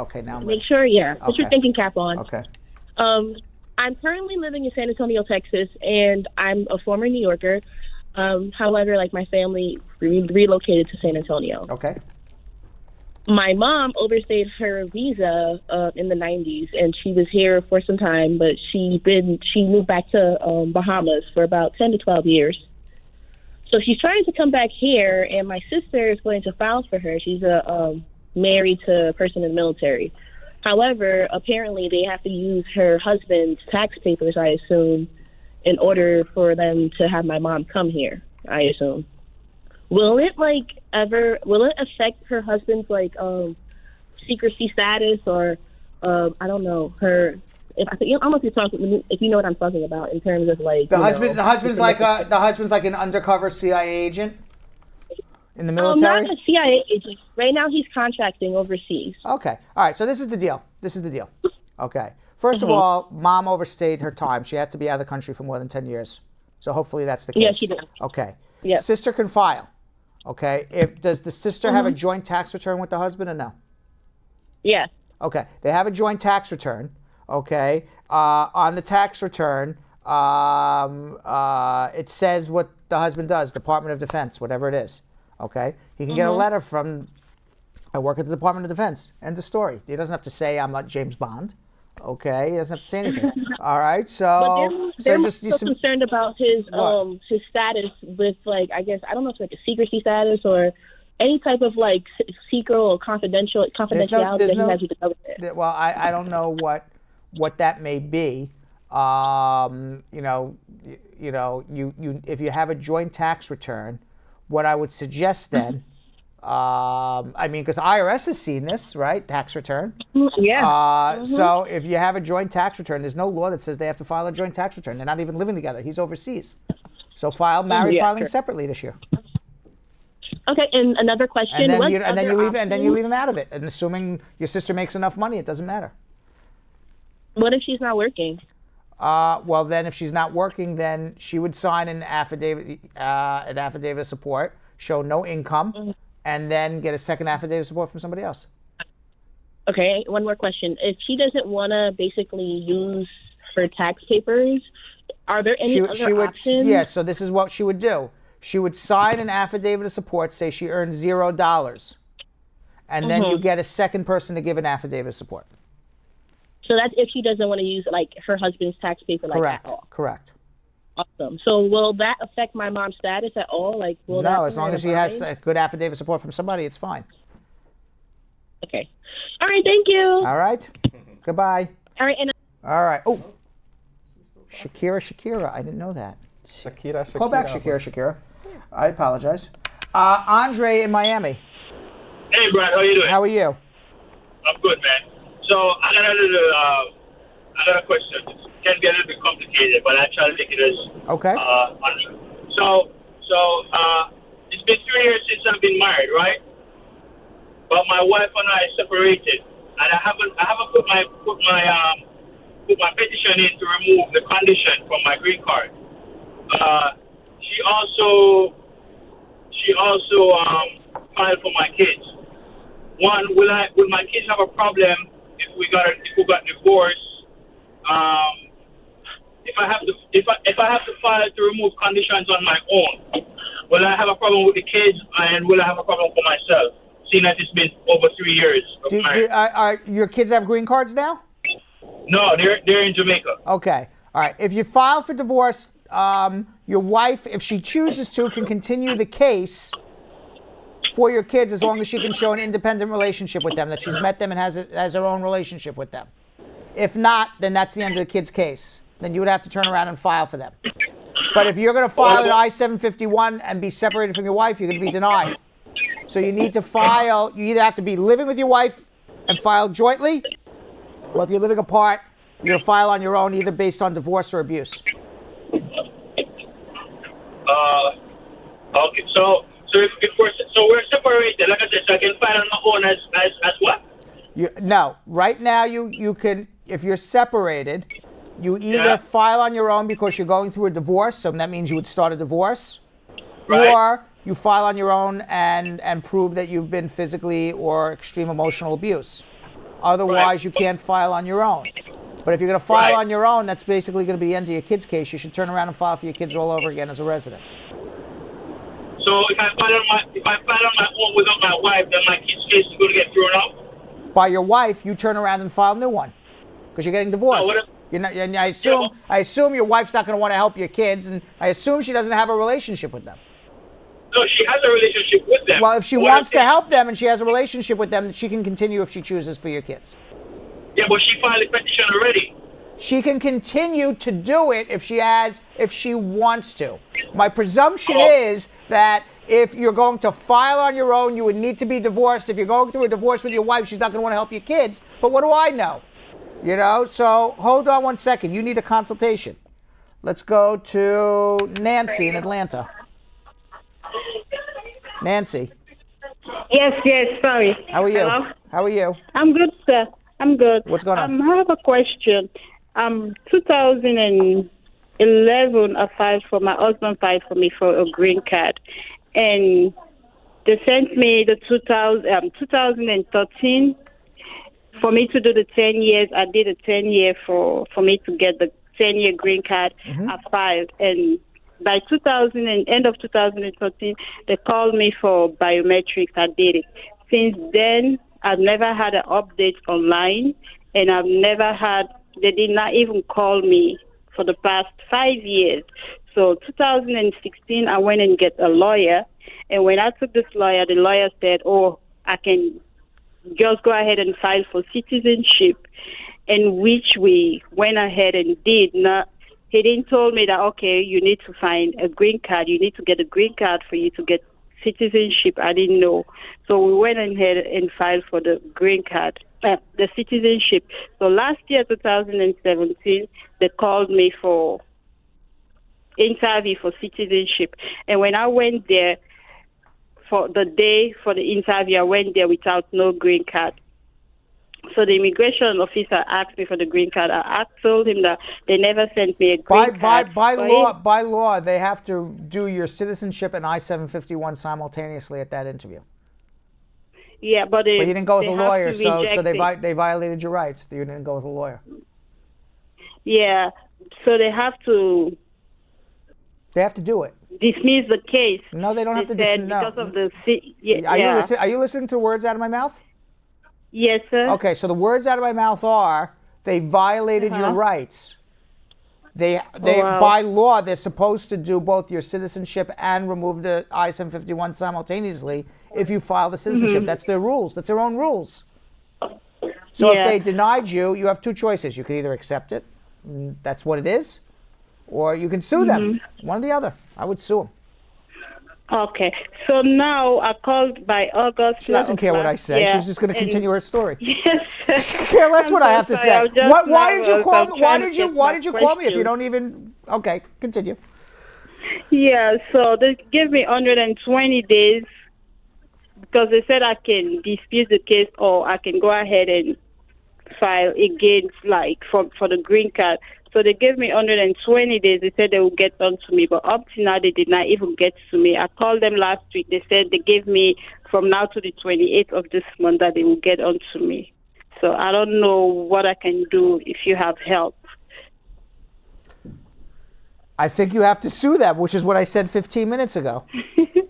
Okay, now I'm make ready. sure. Yeah. Put your Okay. thinking cap on. Okay. I'm currently living in San Antonio, Texas, and I'm a former New Yorker. However, like my family relocated to San Antonio. Okay. My mom overstayed her visa in the 90s, and she was here for some time, but she moved back to Bahamas for about 10 to 12 years. So she's trying to come back here, and my sister is going to file for her. She's married to a person in the military. However, apparently they have to use her husband's tax papers, I assume, in order for them to have my mom come here, I assume. Will it affect her husband's secrecy status, or I don't know, her? I don't know if you know what I'm talking about in terms of the husband's like an undercover CIA agent in the military. Not a CIA agent. Right now he's contracting overseas. Okay. All right. So this is the deal. Okay. First of all, mom overstayed her time. She has to be out of the country for more than 10 years. So hopefully that's the case. Yeah, she does. Okay. Yep. Sister can file. Okay. Does the sister have a joint tax return with the husband or no? Yes. Okay. They have a joint tax return. Okay. On the tax return, it says what the husband does, Department of Defense, whatever it is. Okay. He can get a letter from, I work at the Department of Defense. End of story. He doesn't have to say I'm not James Bond. Okay. He doesn't have to say anything. All right. So they're concerned about his status with I guess I don't know if it's a secrecy status or any type of secret or confidentiality that he has with the government. Well, I don't know what that may be. If you have a joint tax return, what I would suggest then, because IRS has seen this, right? Tax return. Yeah. So if you have a joint tax return, there's no law that says they have to file a joint tax return. They're not even living together. He's overseas. So file married filing separately this year. Okay, and another question. And then what you other leave options- him out of it. And assuming your sister makes enough money, it doesn't matter. What if she's not working? Well, then if she's not working, then she would sign an affidavit of support, show no income, and then get a second affidavit of support from somebody else. Okay, one more question. If she doesn't want to basically use her tax papers, are there any other options? Yeah, so this is what she would do. She would sign an affidavit of support, say she earns $0, and then you get a second person to give an affidavit of support. So that's if she doesn't want to use like her husband's tax paper like Correct. at all. Correct. Awesome. So will that affect my mom's status at all? Like, will that No, put as her long in as a she has bind? a good affidavit of support from somebody, it's fine. Okay. All right. Thank you. All right. Goodbye. All right. And All right. Oh, Shakira. I didn't know that. Shakira. Call back, Shakira. I apologize. Andre in Miami. Hey, Brad, how you doing? How are you? I'm good, man. So I got a question. It can be a little bit complicated, but I try to take it as Okay. So it's been 3 years since I've been married, right? But my wife and I separated, and I haven't put my petition in to remove the condition from my green card. She also filed for my kids. One, will my kids have a problem if we got divorced? If I have to file to remove conditions on my own, will I have a problem with the kids, and will I have a problem for myself? Seeing that it's been over 3 years of marriage. Your kids have green cards now? No, they're in Jamaica. Okay. All right. If you file for divorce, your wife, if she chooses to, can continue the case for your kids as long as she can show an independent relationship with them, that she's met them and has her own relationship with them. If not, then that's the end of the kid's case. Then you would have to turn around and file for them. But if you're going to file an I-751 and be separated from your wife, you're going to be denied. So you need to file. You either have to be living with your wife and file jointly, or if you're living apart, you're going to file on your own, either based on divorce or abuse. Okay. So we're separated. Like I said, so I can file on my own as what? No. Right now, you can, if you're separated, you either file on your own because you're going through a divorce, so that means you would start a divorce, or you file on your own and prove that you've been physically or extreme emotional abuse. Otherwise, you can't file on your own. But if you're going to file on your own, that's basically going to be the end of your kid's case. You should turn around and file for your kids all over again as a resident. So if I file on my own without my wife, then my kid's case is going to get thrown out? By your wife, you turn around and file a new one because you're getting divorced. And I assume your wife's not going to want to help your kids, and I assume she doesn't have a relationship with them. No, she has a relationship with them. Well, if she wants to help them and she has a relationship with them, she can continue if she chooses for your kids. Yeah, but she filed a petition already. She can continue to do it if she wants to. My presumption is that if you're going to file on your own, you would need to be divorced. If you're going through a divorce with your wife, she's not going to want to help your kids. But what do I know? You know, so hold on one second. You need a consultation. Let's go to Nancy in Atlanta. Nancy. Yes, sorry. How are you? Hello? How are you? I'm good, sir. I'm good. What's going on? I have a question. 2011, my husband filed for me for a green card. And they sent me the 2013 for me to do the 10 years. I did a 10-year for me to get the 10-year green card. I filed. And by end of 2013, they called me for biometrics. I did it. Since then, I've never had an update online, and they did not even call me for the past 5 years. So 2016, I went and get a lawyer, and when I took this lawyer, the lawyer said, I can just go ahead and file for citizenship, in which we went ahead and did. He didn't tell me that, okay, you need to find a green card. You need to get a green card for you to get citizenship. I didn't know. So we went ahead and filed for the green card, the citizenship. So last year, 2017, they called me for interview for citizenship. And when I went there, for the day for the interview, I went there without no green card. So the immigration officer asked me for the green card. I told him that they never sent me a green card. By law, they have to do your citizenship and I-751 simultaneously at that interview. Yeah, but you didn't go with a lawyer, so they it. they violated your rights. You didn't go with a lawyer. Yeah, so they have to. They have to do it. Dismiss the case. No, they don't have to dismiss. Because of the. Are you listening to the words out of my mouth? Yes, sir. Okay, so the words out of my mouth are they violated your rights. They by law they're supposed to do both your citizenship and remove the I-751 simultaneously if you file the citizenship. That's their rules. That's their own rules. So if they denied you, you have two choices. You can either accept it, that's what it is, or you can sue them. One or the other. I would sue them. Okay, so now I called by August. She doesn't care what I say. She's just going to continue her story. Yes. She doesn't care less what I have to say. Why did you call me? Why did you call me if you don't even? Okay, continue. Yeah, so they gave me 120 days because they said I can dispute the case or I can go ahead and file against, like, for the green card. So they gave me 120 days. They said they would get on to me, but up to now they did not even get to me. I called them last week. They said they gave me from now to the 28th of this month that they will get on to me. So I don't know what I can do if you have help. I think you have to sue them, which is what I said 15 minutes ago.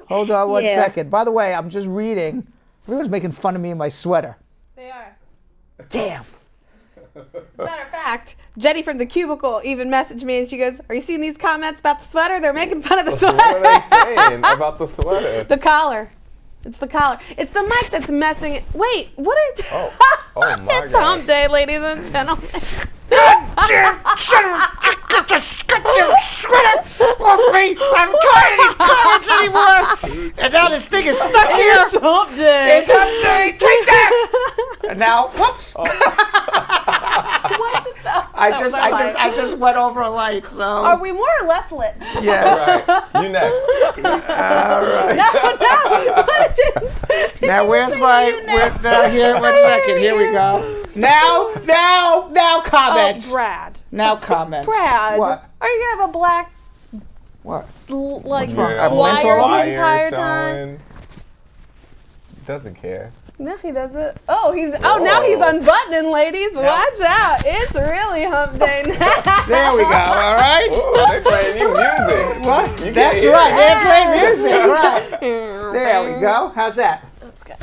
Hold on one second. By the way, I'm just reading. Everyone's making fun of me in my sweater. They are. Damn. As a matter of fact, Jenny from the cubicle even messaged me and she goes, "Are you seeing these comments about the sweater? They're making fun of the sweater." What are they saying about the sweater? The collar. It's the collar. It's the mic that's messing it. Wait, what are... Oh my It's Hump Day, ladies and gentlemen. Shut your sweater off me! I'm tired of these comments anymore! And now this thing is stuck here! It's Hump Day! It's Hump Day! Take that! And now, whoops! I just went over a light, so... Are we more or less lit? Yes. All right, you next. All right. No. Now where's my... here, 1 second. Here we go. Now comment. Oh, Brad. Now comment. Brad. What? Are you going to have a black... What? Like, wrong? wire the entire time? Doesn't care. No, he doesn't. Oh, now he's unbuttoning, ladies. Watch out. It's really Hump Day now. There we go. All right. Ooh, they playing new music. What? That's right. They're playing music. Right. There we go. How's that? That's good.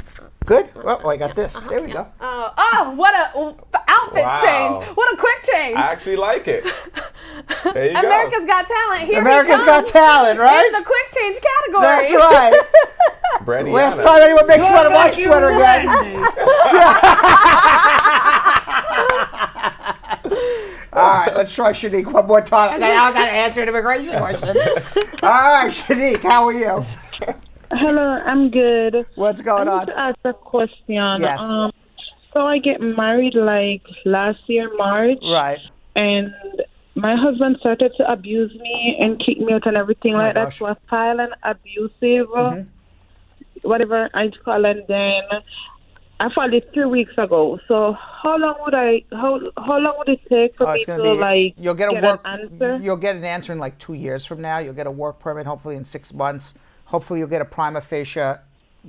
Good? Oh, I got this. There we go. Oh, what a outfit change. What a quick change. I actually like it. There you America's Got Talent. Here America's Got Talent, right? In the quick change category. That's right. Brad-y-mology. Last time anyone makes fun of my sweater again. All right, let's try Shanique one more time. I got to answer an immigration question. All right, Shanique, how are you? Hello, I'm good. What's going on? I want to ask a question. Yes. So I get married like last year, March. Right. And my husband started to abuse me and kick me out and everything like that. So I filed an abusive, whatever I call it. Then I filed it 3 weeks ago. So how long would it take for me to you'll get an answer? You'll get an answer in like 2 years from now. You'll get a work permit hopefully in 6 months. Hopefully you'll get a prima facie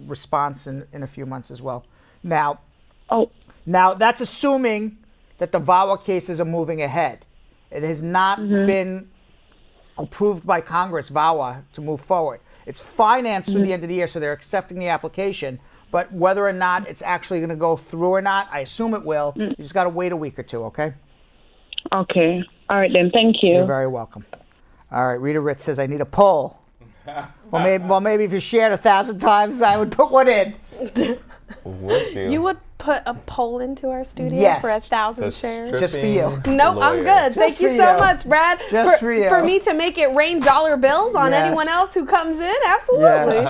response in a few months as well. Now that's assuming that the VAWA cases are moving ahead. It has not been approved by Congress, VAWA, to move forward. It's financed through the end of the year, so they're accepting the application. But whether or not it's actually going to go through or not, I assume it will. You just got to wait a week or two, okay? Okay. All right, then. Thank you. You're very welcome. All right, Rita Ritz says, I need a poll. Well, maybe if you shared 1,000 times, I would put one in. Would you? You would put a poll into our studio Yes. for 1,000 shares? Just for you. No, I'm good. Thank you so much, Brad. Just for you. For me to make it rain dollar bills on anyone else who comes in? Absolutely.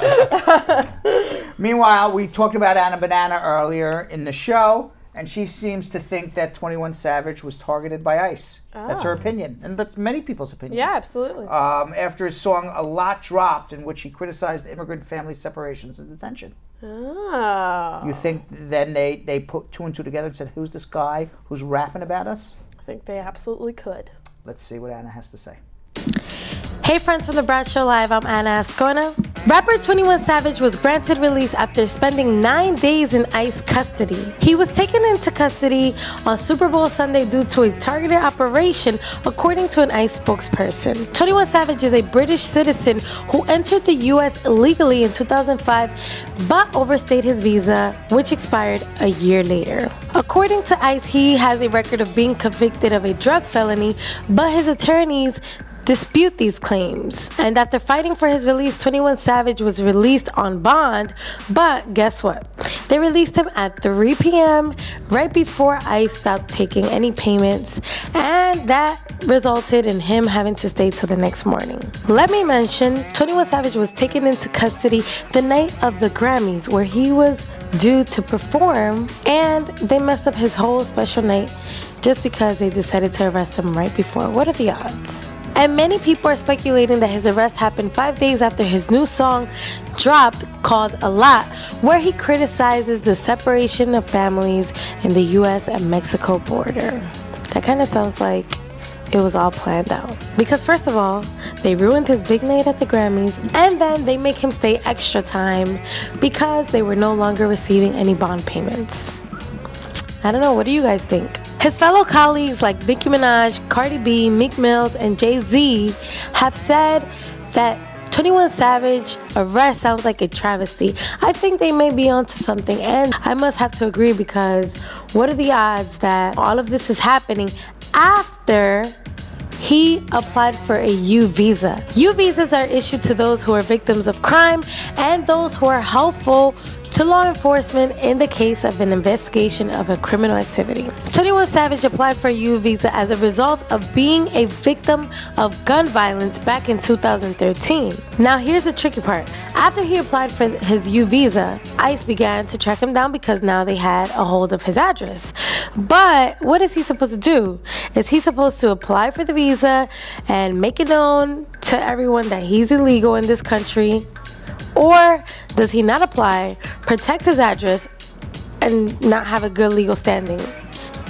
Meanwhile, we talked about Anna Banana earlier in the show, And she seems to think that 21 Savage was targeted by ICE. That's her opinion, and that's many people's opinions. Yeah, absolutely. After his song "A Lot" dropped, in which he criticized immigrant family separations and detention. Oh. You think then they put two and two together and said, "Who's this guy who's rapping about us?" I think they absolutely could. Let's see what Anna has to say. Hey friends from the Brad Show Live, I'm Anna Azcona. Rapper 21 Savage was granted release after spending 9 days in ICE custody. He was taken into custody on Super Bowl Sunday due to a targeted operation, according to an ICE spokesperson. 21 Savage is a British citizen who entered the U.S. illegally in 2005, but overstayed his visa, which expired a year later. According to ICE, he has a record of being convicted of a drug felony, but his attorneys dispute these claims. And after fighting for his release, 21 Savage was released on bond, but guess what? They released him at 3 p.m. right before ICE stopped taking any payments, and that resulted in him having to stay till the next morning. Let me mention, 21 Savage was taken into custody the night of the Grammys, where he was due to perform, and they messed up his whole special night just because they decided to arrest him right before. What are the odds? And many people are speculating that his arrest happened 5 days after his new song dropped called "A Lot," where he criticizes the separation of families in the US and Mexico border. That kind of sounds like it was all planned out. Because first of all, they ruined his big night at the Grammys, and then they make him stay extra time because they were no longer receiving any bond payments. I don't know, what do you guys think? His fellow colleagues like Nicki Minaj, Cardi B, Meek Mills, and Jay-Z have said that 21 Savage arrest sounds like a travesty. I think they may be onto something, and I must have to agree, because what are the odds that all of this is happening after he applied for a U visa? U visas are issued to those who are victims of crime and those who are helpful to law enforcement in the case of an investigation of a criminal activity. 21 Savage applied for a U visa as a result of being a victim of gun violence back in 2013. Now here's the tricky part. After he applied for his U visa, ICE began to track him down because now they had a hold of his address. But what is he supposed to do? Is he supposed to apply for the visa and make it known to everyone that he's illegal in this country? Or does he not apply, protect his address, and not have a good legal standing?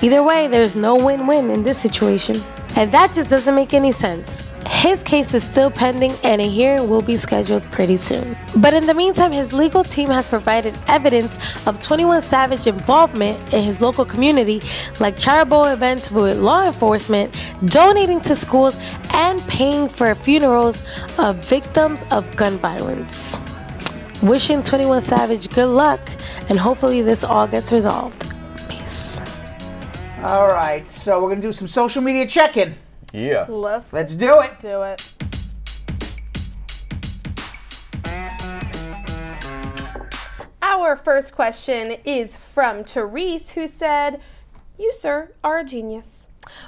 Either way, there's no win-win in this situation. And that just doesn't make any sense. His case is still pending, and a hearing will be scheduled pretty soon. But in the meantime, his legal team has provided evidence of 21 Savage involvement in his local community, like charitable events with law enforcement, donating to schools, and paying for funerals of victims of gun violence. Wishing 21 Savage good luck, and hopefully this all gets resolved. Peace. All right, so we're going to do some social media check-in. Yeah. Let's do it. Do it. Our first question is from Therese, who said, "You, sir, are a genius.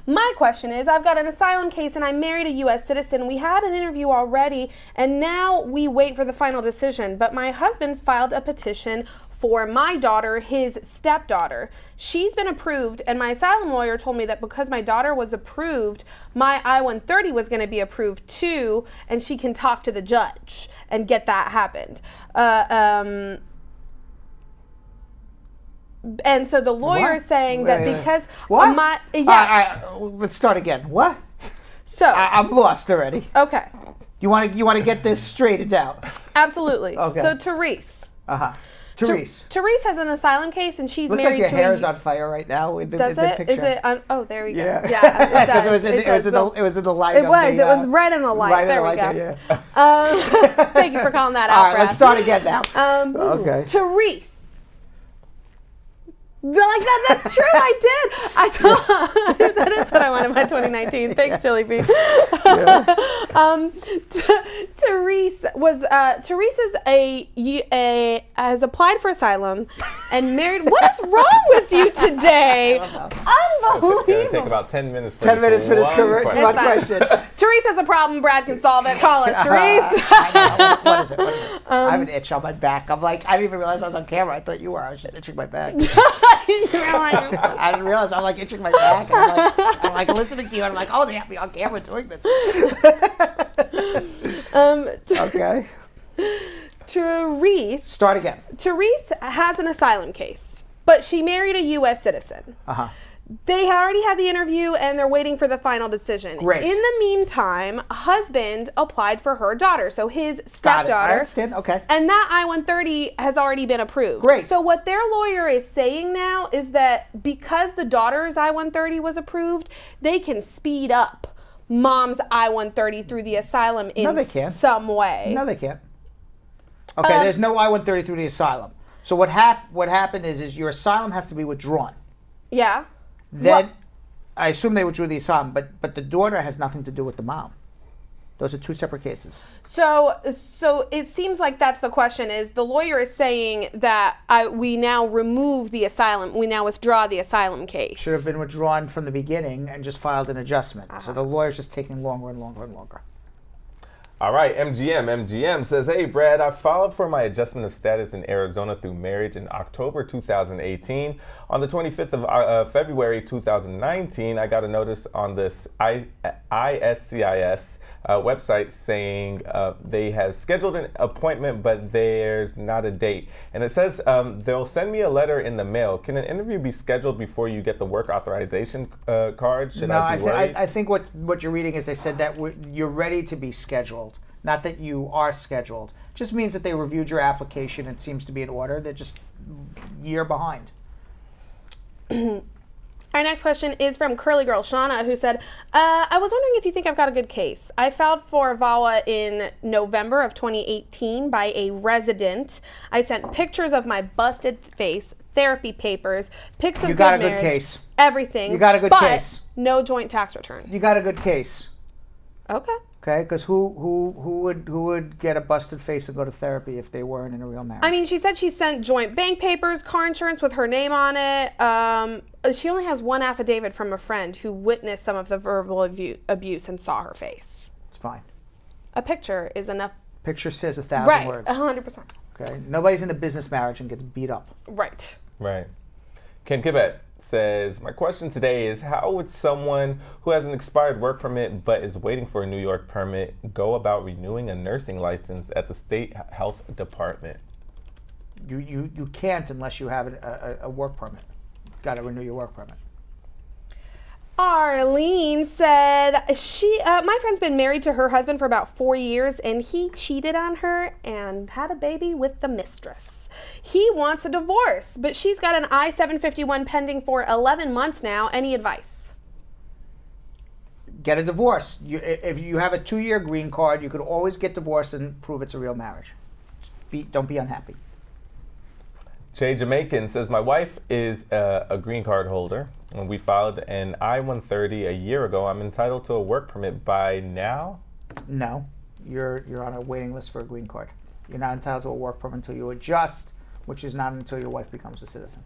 My question is, I've got an asylum case and I married a U.S. citizen. We had an interview already and now we wait for the final decision. But my husband filed a petition for my daughter, his stepdaughter. She's been approved, and my asylum lawyer told me that because my daughter was approved, my I-130 was going to be approved too, and she can talk to the judge and get that happened." And so the lawyer is saying that because what? Yeah. Let's start again. What? So I'm lost already. Okay. You want to get this straightened out? Absolutely. Okay. So Therese. Therese. Therese has an asylum case, and she's Looks married like to your hair is on fire right now. Does in the it? picture. Is it? Oh, there we go. Yeah. Yeah, it does. It was in the light. It was right in the light. There we go. Thank you for calling that out. All right, Brad. let's start again now. Okay. Therese. Like that, that's true. I did. That is what I wanted in my 2019. Thanks, Chili Bean. Therese has applied for asylum and married. What is wrong with you today? Unbelievable. It's going to take about 10 minutes for 10 minutes for this one question. Therese has a problem. Brad can solve it. Call us, Therese. What is it? I have an itch on my back. I'm like, I didn't even realize I was on camera. I thought you were. I was just itching my back. I didn't realize I'm like itching my back. And I'm like listening to you. And I'm like, oh, they have me on camera doing this. Okay. Therese. Start again. Therese has an asylum case, but she married a U.S. citizen. Uh-huh. They already had the interview and they're waiting for the final decision. Great. In the meantime, husband applied for her daughter, so his stepdaughter. I understand. Okay. And that I-130 has already been approved. Great. So what their lawyer is saying now is that because the daughter's I-130 was approved, they can speed up mom's I-130 through the asylum in some way. No, they can't. Okay, there's no I-130 through the asylum. So what happened is your asylum has to be withdrawn. Yeah. Then I assume they withdrew the asylum, but the daughter has nothing to do with the mom. Those are two separate cases. So it seems like that's the question. Is the lawyer is saying that we now remove the asylum, we now withdraw the asylum case. Should have been withdrawn from the beginning and just filed an adjustment. So the lawyer's just taking longer and longer and longer. All right, MGM says, hey, Brad, I filed for my adjustment of status in Arizona through marriage in October 2018. On the 25th of February 2019, I got a notice on this ISCIS website saying they have scheduled an appointment, but there's not a date. And it says they'll send me a letter in the mail. Can an interview be scheduled before you get the work authorization card? Should I be worried? I think what you're reading is they said that you're ready to be scheduled. Not that you are scheduled. Just means that they reviewed your application. It seems to be in order. They're just a year behind. Our next question is from Curly Girl Shauna, who said, I was wondering if you think I've got a good case. I filed for VAWA in November of 2018 by a resident. I sent pictures of my busted face, therapy papers, pics of good marriage. You got a good case. Everything. You got a good case. No joint tax return. You got a good case. Okay. Okay, because who would get a busted face and go to therapy if they weren't in a real marriage? I mean, she said she sent joint bank papers, car insurance with her name on it. She only has one affidavit from a friend who witnessed some of the verbal abuse and saw her face. It's fine. A picture is enough. Picture says 1,000 words. Right, 100%. Okay, nobody's in a business marriage and gets beat up. Right. Right. Ken Kibet says, my question today is, how would someone who has an expired work permit but is waiting for a New York permit go about renewing a nursing license at the state health department? You can't unless you have a work permit. Got to renew your work permit. Arlene said, my friend's been married to her husband for about 4 years and he cheated on her and had a baby with the mistress. He wants a divorce, but she's got an I-751 pending for 11 months now. Any advice? Get a divorce. If you have a 2-year green card, you could always get divorced and prove it's a real marriage. Don't be unhappy. Jay Jamaican says, my wife is a green card holder. When we filed an I-130 a year ago, I'm entitled to a work permit by now? No, you're on a waiting list for a green card. You're not entitled to a work permit until you adjust, which is not until your wife becomes a citizen.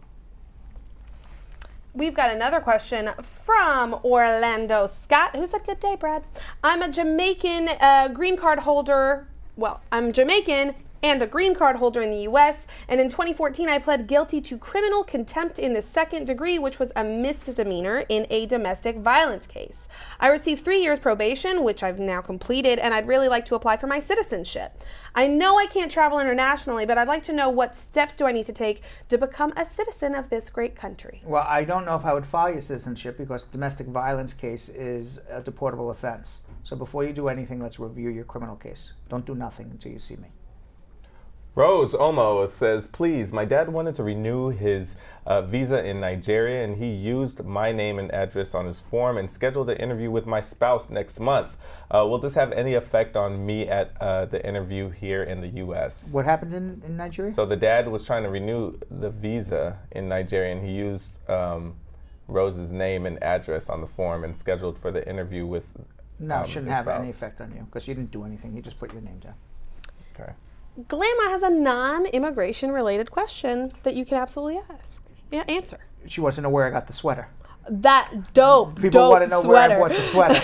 We've got another question from Orlando Scott, who said, good day, Brad. I'm a Jamaican green card holder. Well, I'm Jamaican and a green card holder in the U.S. And in 2014, I pled guilty to criminal contempt in the 2nd degree, which was a misdemeanor in a domestic violence case. I received 3 years probation, which I've now completed, and I'd really like to apply for my citizenship. I know I can't travel internationally, but I'd like to know what steps do I need to take to become a citizen of this great country. Well, I don't know if I would file your citizenship because domestic violence case is a deportable offense. So before you do anything, let's review your criminal case. Don't do nothing until you see me. Rose Omo says, please, my dad wanted to renew his visa in Nigeria and he used my name and address on his form and scheduled an interview with my spouse next month. Will this have any effect on me at the interview here in the U.S.? What happened in Nigeria? So the dad was trying to renew the visa in Nigeria and he used Rose's name and address on the form and scheduled for the interview with No, it shouldn't have any effect on you because you didn't do anything. You just put your name down. Okay. Glamma has a non-immigration related question that you can absolutely answer. She wants to know where I got the sweater. That dope People want to know sweater. where I bought the sweater.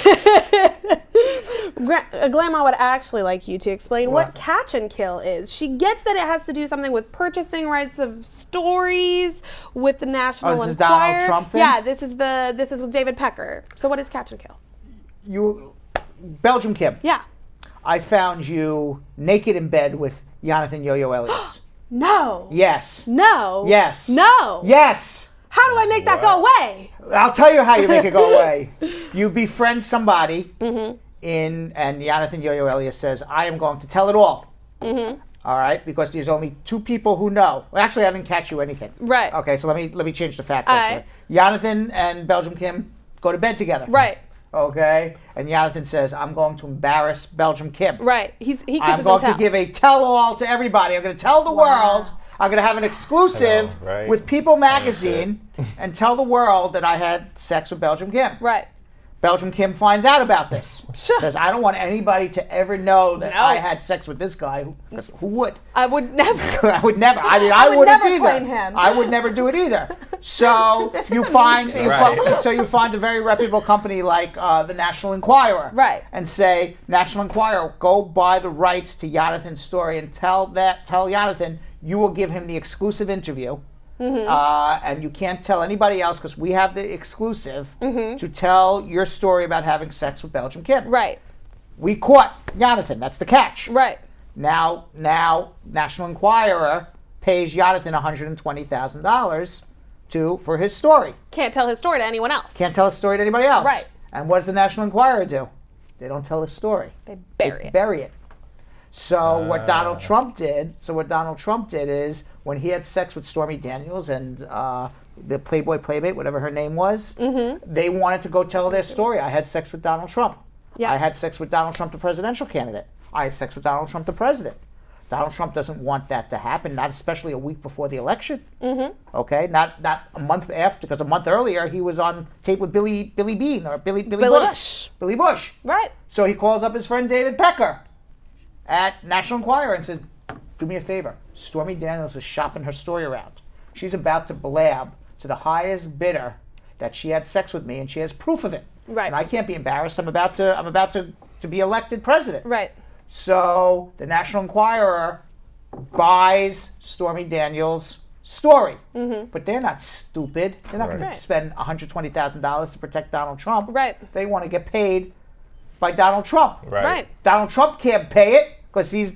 Grandma would actually like you to explain what What? catch and kill is. She gets that it has to do something with purchasing rights of stories with the National this is Enquirer. Donald Trump thing? Yeah, this is with David Pecker. So what is catch and kill? Belgium Kim. Yeah. I found you naked in bed with Yonathan Yo-Yo Elias. No. Yes. No. Yes. No. Yes. How do I make that go away? I'll tell you how you make it go away. You befriend somebody Mm-hmm. and Yonathan Yo-Yo Elias says, I am going to tell it all. Mm-hmm. All right, because there's only 2 people who know. Well, actually, I didn't catch you anything. Right. Okay, so let me change the facts. All Actually, Yonathan and Belgium Kim go to bed together. Right. Okay, and Yonathan says, "I'm going to embarrass Belgium Kim." Right. He kisses I'm going to give a tell-all to everybody. I'm going to tell the world. I'm going to have an exclusive Right. with People Magazine and tell the world that I had sex with Belgium Kim. Right. Belgium Kim finds out about this. Says, I don't want anybody to ever know that I had sex with this guy. Who would? I would never. I would never. I mean, I would wouldn't never either. claim him. I would never do it either. So you find a very reputable company like the National Enquirer, right? And say, National Enquirer, go buy the rights to Yonathan's story and tell Yonathan you will give him the exclusive interview. Mm-hmm. And you can't tell anybody else because we have the exclusive to tell your story about having sex with Belgium Kim. Right. We caught Yonathan. That's the catch. Right. Now, National Enquirer pays Yonathan $120,000 for his story. Can't tell his story to anyone else. Can't tell his story to anybody else. Right. And what does the National Enquirer do? They don't tell his story. They bury it. Bury it. So what Donald Trump did is when he had sex with Stormy Daniels and the Playboy Playmate, whatever her name was, they wanted to go tell their story. I had sex with Donald Trump. Yeah. I had sex with Donald Trump, the presidential candidate. I had sex with Donald Trump, the president. Donald Trump doesn't want that to happen, not especially a week before the election. Okay, not a month after, because a month earlier he was on tape with Billy Bean or Billy Bush. Billy Bush. Right. So he calls up his friend David Pecker at National Enquirer and says, do me a favor. Stormy Daniels is shopping her story around. She's about to blab to the highest bidder that she had sex with me, and she has proof of it. Right. And I can't be embarrassed. I'm about to be elected president. Right. So the National Enquirer buys Stormy Daniels' story. But they're not stupid. They're not going to spend $120,000 to protect Donald Trump. Right. They want to get paid by Donald Trump. Right. Donald Trump can't pay it because he's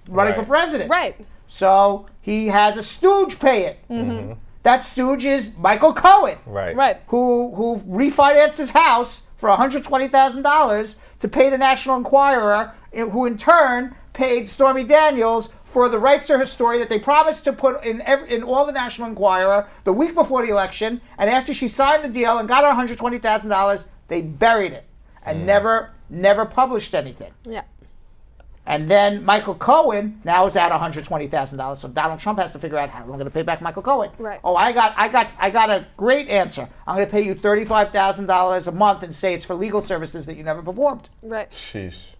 running for president. Right. So he has a stooge pay it. That stooge is Michael Cohen. Right. Who refinanced his house for $120,000 to pay the National Enquirer, who in turn paid Stormy Daniels for the rights to her story that they promised to put in all the National Enquirer the week before the election. And after she signed the deal and got her $120,000, they buried it and never published anything. Yeah. And then Michael Cohen now is at $120,000. So Donald Trump has to figure out how I'm going to pay back Michael Cohen. Right. Oh, I got a great answer. I'm going to pay you $35,000 a month and say it's for legal services that you never performed. Right. Sheesh.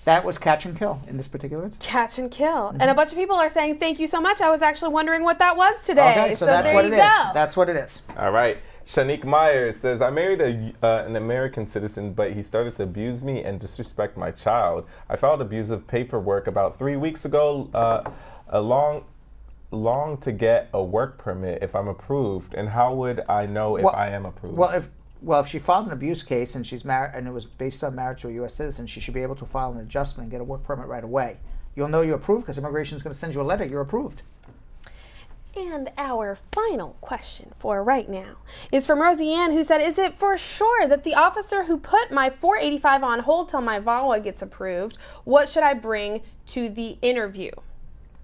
That was catch and kill in this particular instance. Catch and kill. And a bunch of people are saying, thank you so much. I was actually wondering what that was today. Okay, so that's there what you it go. is. That's what it is. All right. Shanique Myers says, I married an American citizen, but he started to abuse me and disrespect my child. I filed abusive paperwork about 3 weeks ago, long to get a work permit if I'm approved. And how would I know if I am approved? Well, if she filed an abuse case and she's married and it was based on marriage to a U.S. citizen, she should be able to file an adjustment and get a work permit right away. You'll know you're approved because immigration is going to send you a letter. You're approved. And our final question for right now is from Rosie Ann, who said, is it for sure that the officer who put my 485 on hold till my VAWA gets approved, what should I bring to the interview?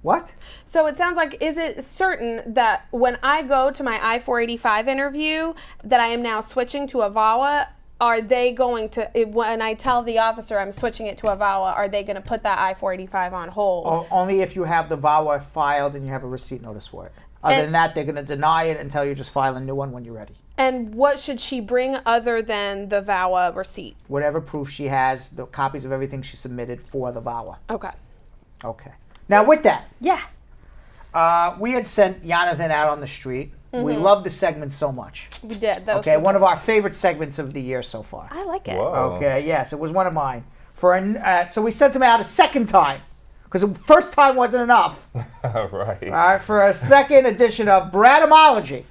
What? So it sounds like, is it certain that when I go to my I-485 interview that I am now switching to a VAWA? Are they going to, when I tell the officer I'm switching it to a VAWA, are they going to put that I-485 on hold? Only if you have the VAWA filed and you have a receipt notice for it. Other than that, they're going to deny it and tell you just file a new one when you're ready. And what should she bring other than the VAWA receipt? Whatever proof she has, the copies of everything she submitted for the VAWA. Okay. Okay. Now with that. Yeah. We had sent Yonathan out on the street We love the segment so much. We did. That was Okay, so one of our favorite segments of the year so far. I like it. Whoa. Okay, yes, it was one of mine. So we sent him out a second time because the first time wasn't enough. Right. All right, for a second edition of Brad-y-mology.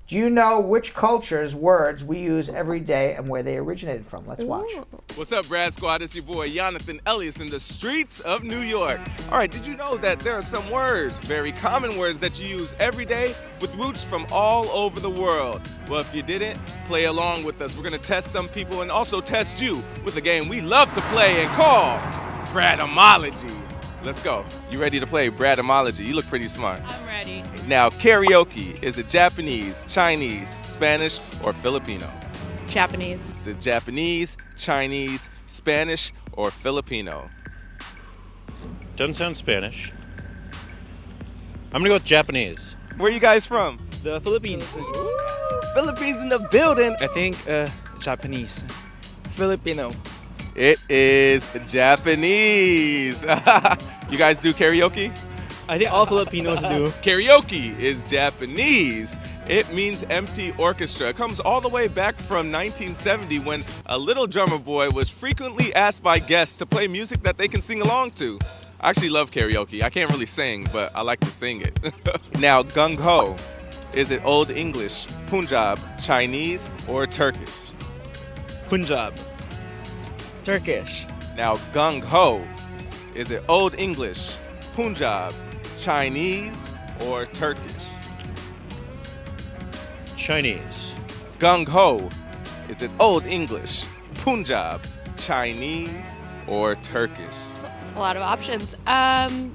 Do you know which culture's words we use every day and where they originated from? Let's watch. What's up, Brad Squad? It's your boy, Yonathan Elias in the streets of New York. All right, did you know that there are some words, very common words that you use every day with roots from all over the world? Well, if you didn't, play along with us. We're going to test some people and also test you with a game we love to play and call Randomology. Let's go. You ready to play Brad-y-mology? You look pretty smart. I'm ready. Now, karaoke, is it Japanese, Chinese, Spanish, or Filipino? Japanese. Is it Japanese, Chinese, Spanish, or Filipino? Doesn't sound Spanish. I'm gonna go with Japanese. Where are you guys from? The Philippines. Philippines in the building. I think Japanese. Filipino. It is Japanese. You guys do karaoke? I think all Filipinos do. Karaoke is Japanese. It means empty orchestra. It comes all the way back from 1970 when a little drummer boy was frequently asked by guests to play music that they can sing along to. I actually love karaoke. I can't really sing, but I like to sing it. Now, gung ho. Is it Old English, Punjab, Chinese, or Turkish? Punjab. Turkish. Now, gung ho. Is it Old English, Punjab, Chinese, or Turkish? Chinese. Gung ho. Is it Old English, Punjab, Chinese, or Turkish? A lot of options.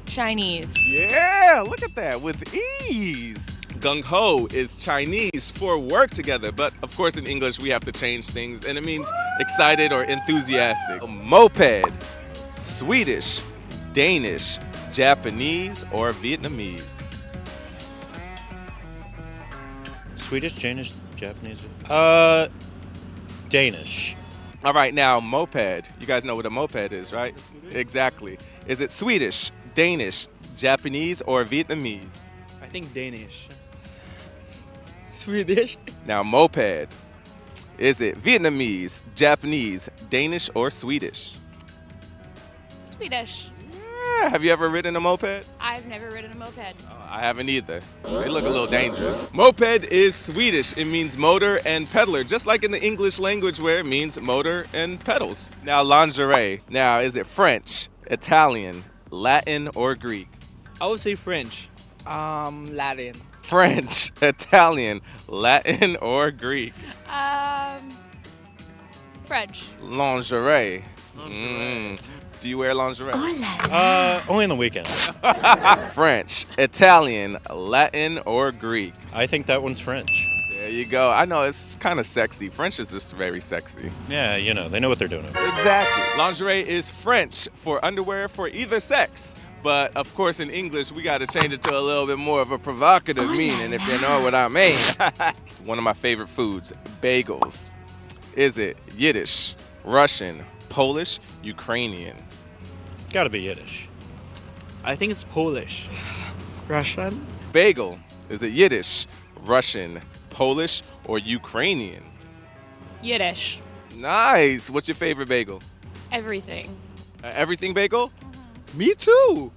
Chinese. Yeah, look at that with ease. Gung ho is Chinese for work together, but of course in English we have to change things and it means excited or enthusiastic. Moped, Swedish, Danish, Japanese, or Vietnamese? Swedish, Danish, Japanese. Danish. All right, now moped. You guys know what a moped is, right? Exactly. Is it Swedish, Danish, Japanese, or Vietnamese? I think Danish. Swedish. Now moped. Is it Vietnamese, Japanese, Danish, or Swedish? Swedish. Yeah. Have you ever ridden a moped? I've never ridden a moped. I haven't either. They look a little dangerous. Moped is Swedish. It means motor and peddler, just like in the English language where it means motor and pedals. Now, lingerie. Now, is it French, Italian, Latin, or Greek? I would say French. Latin. French, Italian, Latin, or Greek? French. Lingerie. Do you wear lingerie? Only on the weekends. French, Italian, Latin, or Greek? I think that one's French. There you go. I know it's kind of sexy. French is just very sexy. Yeah, you know, they know what they're doing. Exactly. Lingerie is French for underwear for either sex. But of course, in English, we got to change it to a little bit more of a provocative meaning, if you know what I mean. One of my favorite foods, bagels. Is it Yiddish, Russian, Polish, Ukrainian? Gotta be Yiddish. I think it's Polish. Russian? Bagel. Is it Yiddish, Russian, Polish, or Ukrainian? Yiddish. Nice. What's your favorite bagel? Everything. Everything bagel? Me too.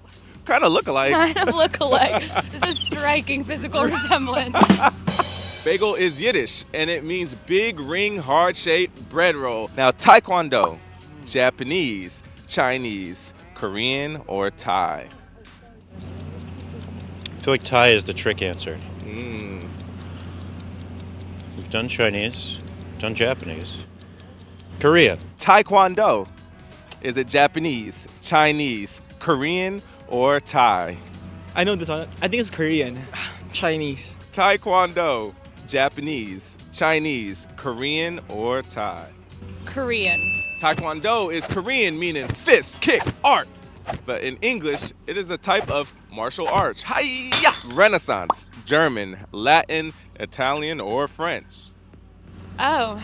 Kind of look alike. Kind of look alike. There's a striking physical resemblance. Bagel is Yiddish, and it means big, ring, heart-shaped bread roll. Now, Taekwondo, Japanese, Chinese, Korean, or Thai? I feel like Thai is the trick answer. We've done Chinese, done Japanese. Korean. Taekwondo. Is it Japanese, Chinese, Korean, or Thai? I know this one. I think it's Korean. Chinese. Taekwondo, Japanese, Chinese, Korean, or Thai? Korean. Taekwondo is Korean, meaning fist, kick, art. But in English, it is a type of martial arts. Hi-ya! Renaissance, German, Latin, Italian, or French? Oh,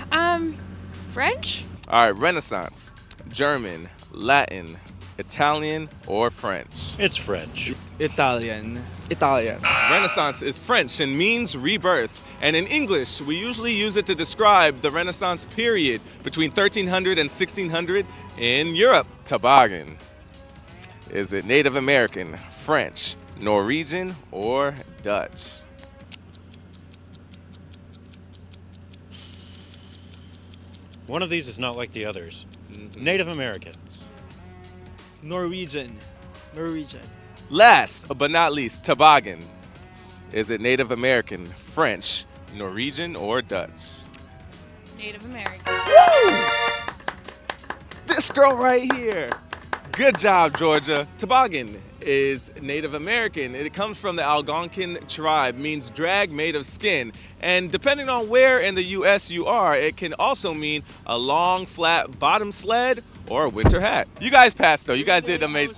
French? All right, Renaissance, German, Latin, Italian, or French? It's French. Italian. Renaissance is French and means rebirth. And in English, we usually use it to describe the Renaissance period between 1300 and 1600 in Europe. Toboggan. Is it Native American, French, Norwegian, or Dutch? One of these is not like the others. Native American. Norwegian. Last but not least, toboggan. Is it Native American, French, Norwegian, or Dutch? Native American. This girl right here. Good job, Georgia. Toboggan is Native American. It comes from the Algonquin tribe, means drag made of skin. And depending on where in the U.S. you are, it can also mean a long, flat bottom sled or a winter hat. You guys passed, though. You guys did amazing.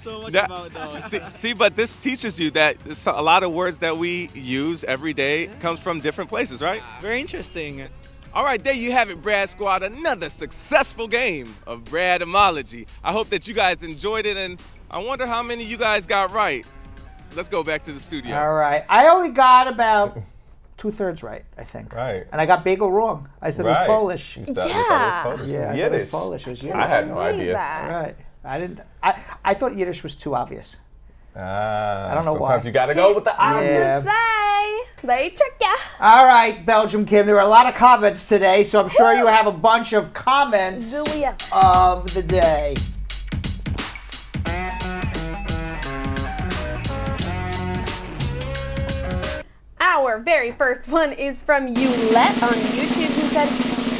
See, but this teaches you that a lot of words that we use every day comes from different places, right? Very interesting. All right, there you have it, Brad Squad. Another successful game of Brad-y-mology. I hope that you guys enjoyed it, and I wonder how many you guys got right. Let's go back to the studio. All right. I only got about 2/3 right, I think. Right. And I got bagel wrong. I said it was Polish. You thought it was Polish. Yeah, Yiddish. I thought it was Polish. It was Yiddish. I had no idea. Right. I thought Yiddish was too obvious. I don't know why. Sometimes you got to go with the obvious. They trick ya. All right, Belgium Kim. There were a lot of comments today, so I'm sure you have a bunch of comments of the day. Our very first one is from Eulette on YouTube, who said,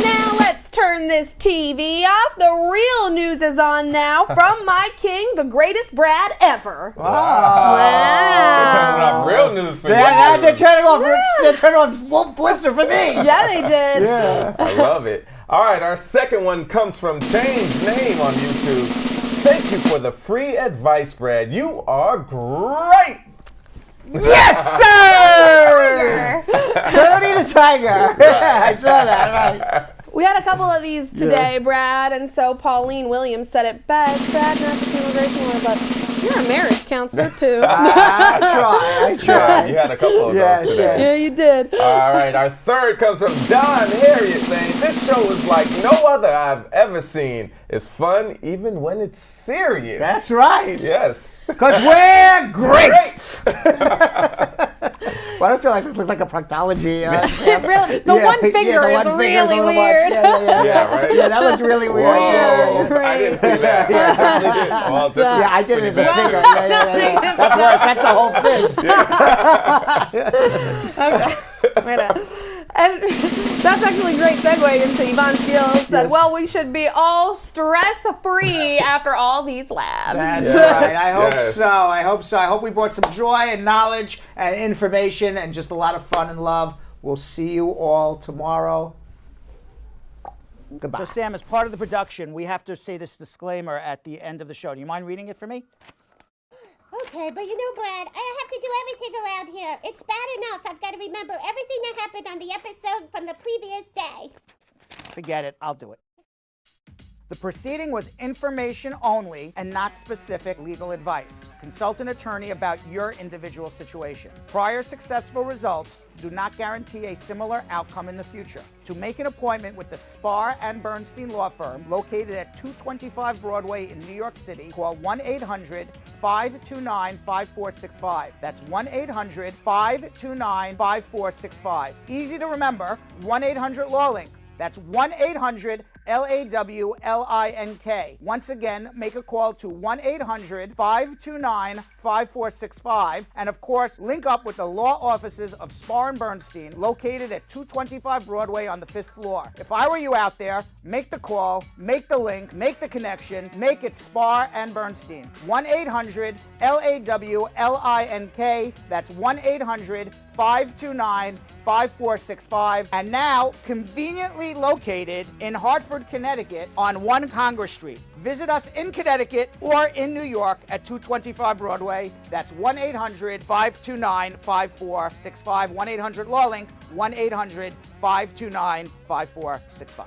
"Now let's turn this TV off. The real news is on now. From my king, the greatest Brad ever." Wow. They're turning off real news for you. They're turning off. They're turning off Wolf Blitzer for me. Yeah, they did. Yeah. I love it. All right, our second one comes from Change Name on YouTube. Thank you for the free advice, Brad. You are great. Yes, sir! Tony the Tiger. I saw that, right. We had a couple of these today, Brad, and so Pauline Williams said it best. Brad, not just an immigration lawyer, but you're a marriage counselor, too. I try. Yeah, you had a couple of those today. Yeah, you did. All right, our third comes from Don Harriet saying, "This show is like no other I've ever seen. It's fun even when it's serious." That's right. Yes. Because we're great. Well, I don't feel like this looks like a proctology. Really, the one finger is really weird. Yeah, right? Yeah, that looks really weird. Whoa, I didn't see that. I did it as a finger. Yeah. That's worse. That's a whole fist. And that's actually a great segue into Yvonne Steele said, well, we should be all stress-free after all these labs. That's right. I hope so. I hope so. I hope we brought some joy and knowledge and information and just a lot of fun and love. We'll see you all tomorrow. Goodbye. So, Sam, as part of the production, we have to say this disclaimer at the end of the show. Do you mind reading it for me? Okay, but you know, Brad, I have to do everything around here. It's bad enough I've got to remember everything that happened on the episode from the previous day. Forget it. I'll do it. The proceeding was information only and not specific legal advice. Consult an attorney about your individual situation. Prior successful results do not guarantee a similar outcome in the future. To make an appointment with the Spar and Bernstein law firm located at 225 Broadway in New York City, call 1-800-529-5465. That's 1-800-529-5465. Easy to remember, 1-800-LAWLINK. That's 1-800-LAWLINK. Once again, make a call to 1-800-529-5465. And of course, link up with the law offices of Spar and Bernstein, located at 225 Broadway on the 5th floor. If I were you out there, make the call, make the link, make the connection, make it Spar and Bernstein. 1-800-LAWLINK. That's 1-800-529-5465. And now, conveniently located in Hartford, Connecticut on 1 Congress Street. Visit us in Connecticut or in New York at 225 Broadway. That's 1-800-529-5465. 1-800-LAWLINK. 1-800-529-5465.